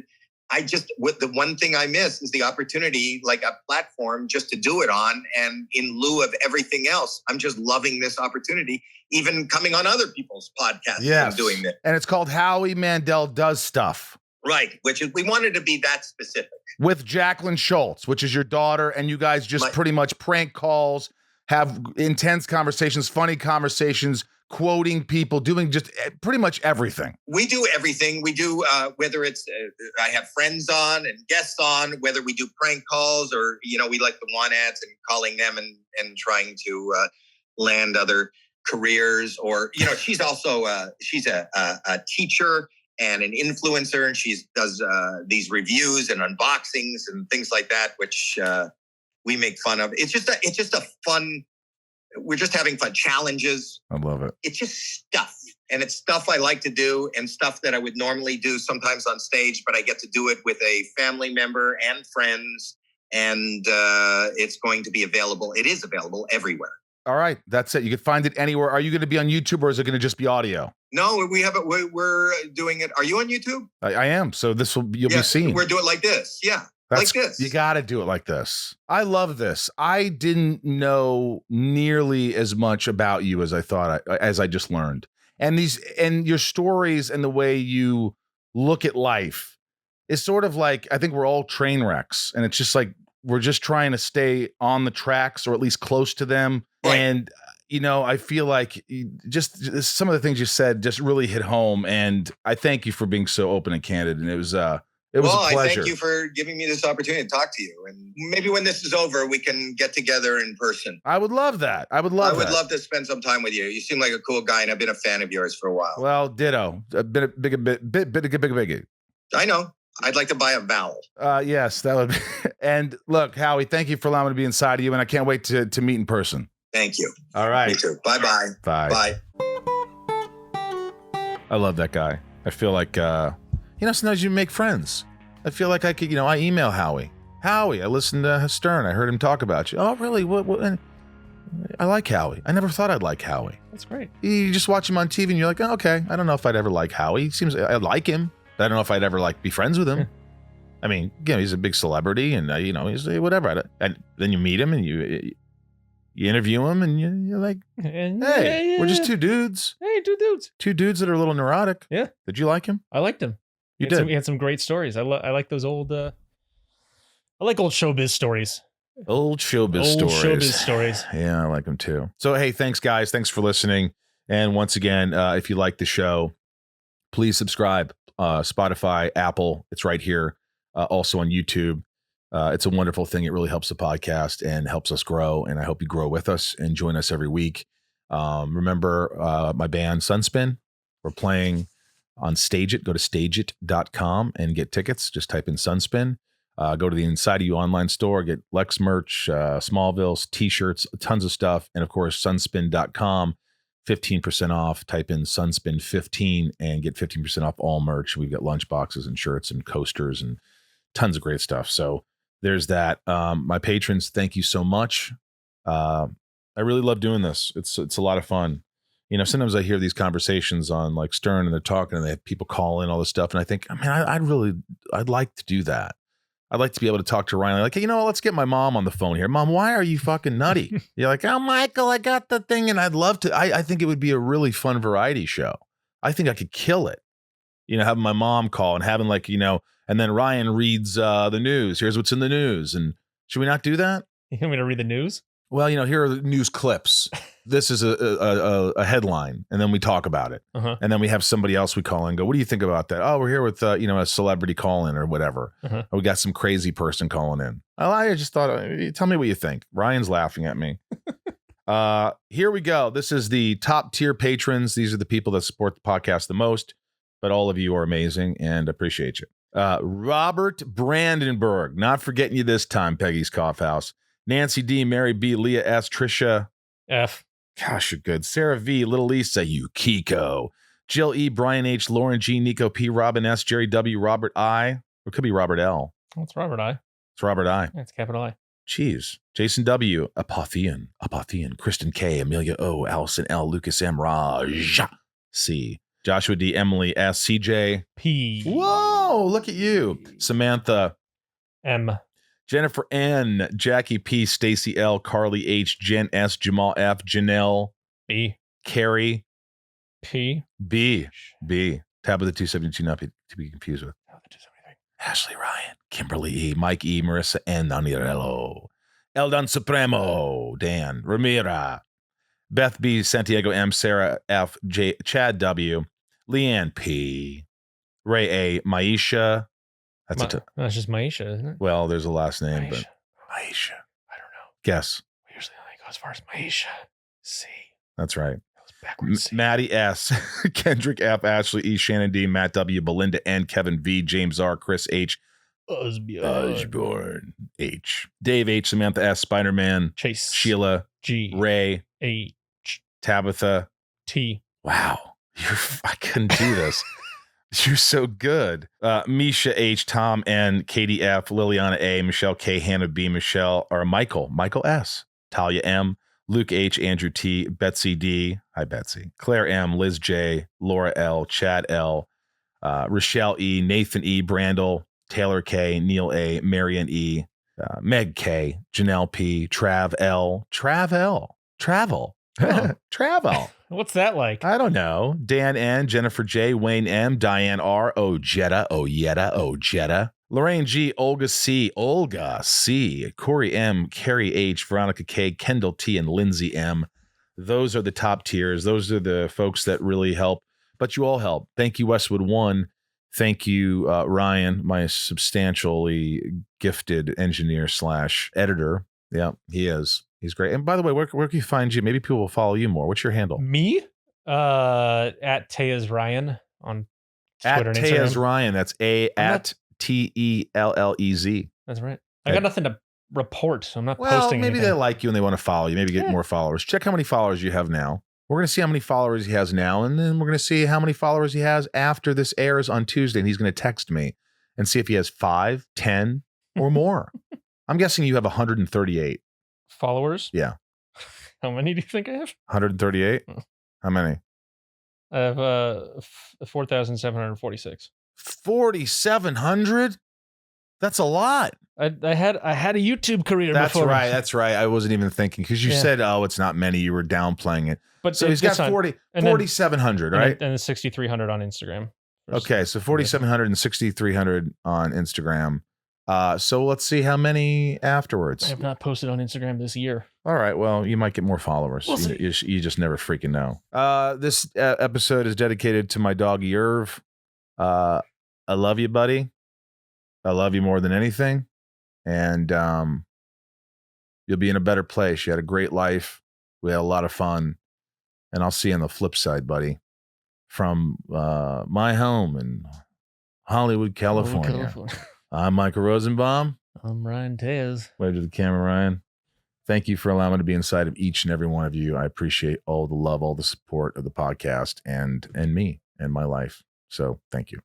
The one thing I miss is the opportunity, like a platform just to do it on. And in lieu of everything else, I'm just loving this opportunity, even coming on other people's podcasts and doing this. And it's called Howie Mandel Does Stuff. Right. Which is, we wanted to be that specific. With Jacqueline Schultz, which is your daughter. And you guys just pretty much prank calls, have intense conversations, funny conversations, quoting people, doing just pretty much everything. We do everything. We do, whether it's, I have friends on and guests on, whether we do prank calls or, we like the want ads and calling them and trying to land other careers. Or, she's also, she's a teacher and an influencer, and she does these reviews and unboxings and things like that, which we make fun of. It's just a fun, we're just having fun challenges. I love it. It's just stuff. And it's stuff I like to do and stuff that I would normally do sometimes on stage, but I get to do it with a family member and friends. And it's going to be available. It is available everywhere. All right. That's it. You can find it anywhere. Are you going to be on YouTube, or is it going to just be audio? No, we have it. We're doing it. Are you on YouTube? I am. So you'll be seen. We're doing it like this. Yeah. Like this. You got to do it like this. I love this. I didn't know nearly as much about you as I thought, as I just learned. And your stories and the way you look at life is sort of like, I think we're all train wrecks, and it's just like, we're just trying to stay on the tracks, or at least close to them. Right. And, I feel like just some of the things you said just really hit home. And I thank you for being so open and candid. And it was a pleasure. I thank you for giving me this opportunity to talk to you. And maybe when this is over, we can get together in person. I would love that. I would love to spend some time with you. You seem like a cool guy, and I've been a fan of yours for a while. Well, ditto. A big. I know. I'd like to buy a vowel. Yes, that would be. And look, Howie, thank you for allowing me to be inside of you, and I can't wait to meet in person. Thank you. All right. Me too. Bye-bye. Bye. Bye. I love that guy. I feel like, sometimes you make friends. I feel like I could, I email Howie. Howie, I listened to Stern. I heard him talk about you. Oh, really? What? I like Howie. I never thought I'd like Howie. That's great. You just watch him on TV, and you're like, oh, okay. I don't know if I'd ever like Howie. I like him, but I don't know if I'd ever be friends with him. I mean, he's a big celebrity, and he's whatever. And then you meet him, and you interview him, and you're like, hey, we're just two dudes. Hey, two dudes. Two dudes that are a little neurotic. Yeah. Did you like him? I liked him. You did. He had some great stories. I like those old. I like old showbiz stories. Old showbiz stories. Yeah, I like them too. So hey, thanks guys. Thanks for listening. And once again, if you like the show, please subscribe. Spotify, Apple. It's right here. Also on YouTube. It's a wonderful thing. It really helps the podcast and helps us grow. And I hope you grow with us and join us every week. Remember my band Sunspin. We're playing on Stage It. Go to stageit.com and get tickets. Just type in Sunspin. Go to the Inside of You online store, get Lex merch, Smallville's, t-shirts, tons of stuff. And of course, sunspin.com. 15% off. Type in Sunspin15 and get 15% off all merch. We've got lunch boxes and shirts and coasters and tons of great stuff. So there's that. My patrons, thank you so much. I really love doing this. It's a lot of fun. You know, sometimes I hear these conversations on like Stern and they're talking and they have people call in all this stuff. And I think, I'd like to do that. I'd like to be able to talk to Ryan like, hey, you know what? Let's get my mom on the phone here. Mom, why are you fucking nutty? You're like, oh, Michael, I got the thing. And I'd love to. I think it would be a really fun variety show. I think I could kill it. You know, having my mom call and having like, you know, and then Ryan reads the news. Here's what's in the news. And should we not do that? You want me to read the news? Well, you know, here are the news clips. This is a headline, and then we talk about it. Uh-huh. And then we have somebody else we call in and go, what do you think about that? Oh, we're here with, a celebrity call-in or whatever. Uh-huh. Or we got some crazy person calling in. I just thought, tell me what you think. Ryan's laughing at me. Here we go. This is the top tier patrons. These are the people that support the podcast the most, but all of you are amazing and appreciate you. Robert Brandenburg, not forgetting you this time, Peggy's Cough House. Nancy D, Mary B, Leah S, Trisha F. Gosh, you're good. Sarah V, Little Lisa, Yukiko, Jill E, Brian H, Lauren G, Nico P, Robin S, Jerry W, Robert I. Or it could be Robert L. Oh, it's Robert I. It's Robert I. Yeah, it's capital I. Jeez. Jason W, Apothian, Kristen K, Amelia O, Allison L, Lucas M, Raj C, Joshua D, Emily S, CJ P. Whoa, look at you. Samantha M. Jennifer N, Jackie P, Stacy L, Carly H, Jen S, Jamal F, Janelle B. Carrie P. B. Tabitha 272, not to be confused with. Ashley Ryan, Kimberly E, Mike E, Marissa N, Nanirello, Eldon Supremo, Dan, Ramira, Beth B, Santiago M, Sarah F, J, Chad W, Leanne P, Ray A, Maisha. That's just Maisha, isn't it? Well, there's a last name, Maisha. but Maisha. I don't know. Guess. We usually only go as far as Maisha. C. That's right. That was backwards. Maddie S, Kendrick F, Ashley E, Shannon D, Matt W, Belinda N, Kevin V, James R, Chris H, Osborne H, Dave H, Samantha S, Spider-Man, Chase, Sheila G, Ray H, Tabitha T. Wow, I couldn't do this. You're so good. Misha H, Tom N, Katie F, Liliana A, Michelle K, Hannah B, Michelle S, Talia M, Luke H, Andrew T, Betsy D, hi Betsy, Claire M, Liz J, Laura L, Chad L, Rochelle E, Nathan E, Brandel, Taylor K, Neil A, Marion E, Meg K, Janelle P, Trav L, Travel. What's that like? I don't know. Dan N, Jennifer J, Wayne M, Diane R, Ojeda, Lorraine G, Olga C, Corey M, Carrie H, Veronica K, Kendall T, and Lindsay M. Those are the top tiers. Those are the folks that really help, but you all help. Thank you, Westwood One. Thank you, Ryan, my substantially gifted engineer / editor. Yeah, he is. He's great. And by the way, where can you find you? Maybe people will follow you more. What's your handle? Me? At Teas Ryan on Twitter and Instagram. Teas Ryan. That's TELLEZ. That's right. I got nothing to report, so I'm not posting maybe anything. they like you and they want to follow you. Maybe get more followers. Check how many followers you have now. We're going to see how many followers he has now, and then we're going to see how many followers he has after this airs on Tuesday, and he's going to text me and see if he has 5, 10, or more. I'm guessing you have 138. Followers? Yeah. How many do you think I have? 138? How many? I have 4,746. 4,700? That's a lot. I had a YouTube career before. That's right. I wasn't even thinking because you said, oh, it's not many. You were downplaying it. But so he's got 4,700, right? And 6,300 on Instagram. Okay, so 4,700 and 6,300 on Instagram. So let's see how many afterwards. I have not posted on Instagram this year. All right. Well, you might get more followers. We'll see. You just never freaking know. This episode is dedicated to my dog, Yerv. I love you, buddy. I love you more than anything. And you'll be in a better place. You had a great life. We had a lot of fun. And I'll see you on the flip side, buddy. From my home in Hollywood, California. I'm Michael Rosenbaum. I'm Ryan Teas. Wave to the camera, Ryan. Thank you for allowing me to be inside of each and every one of you. I appreciate all the love, all the support of the podcast and me and my life. So thank you.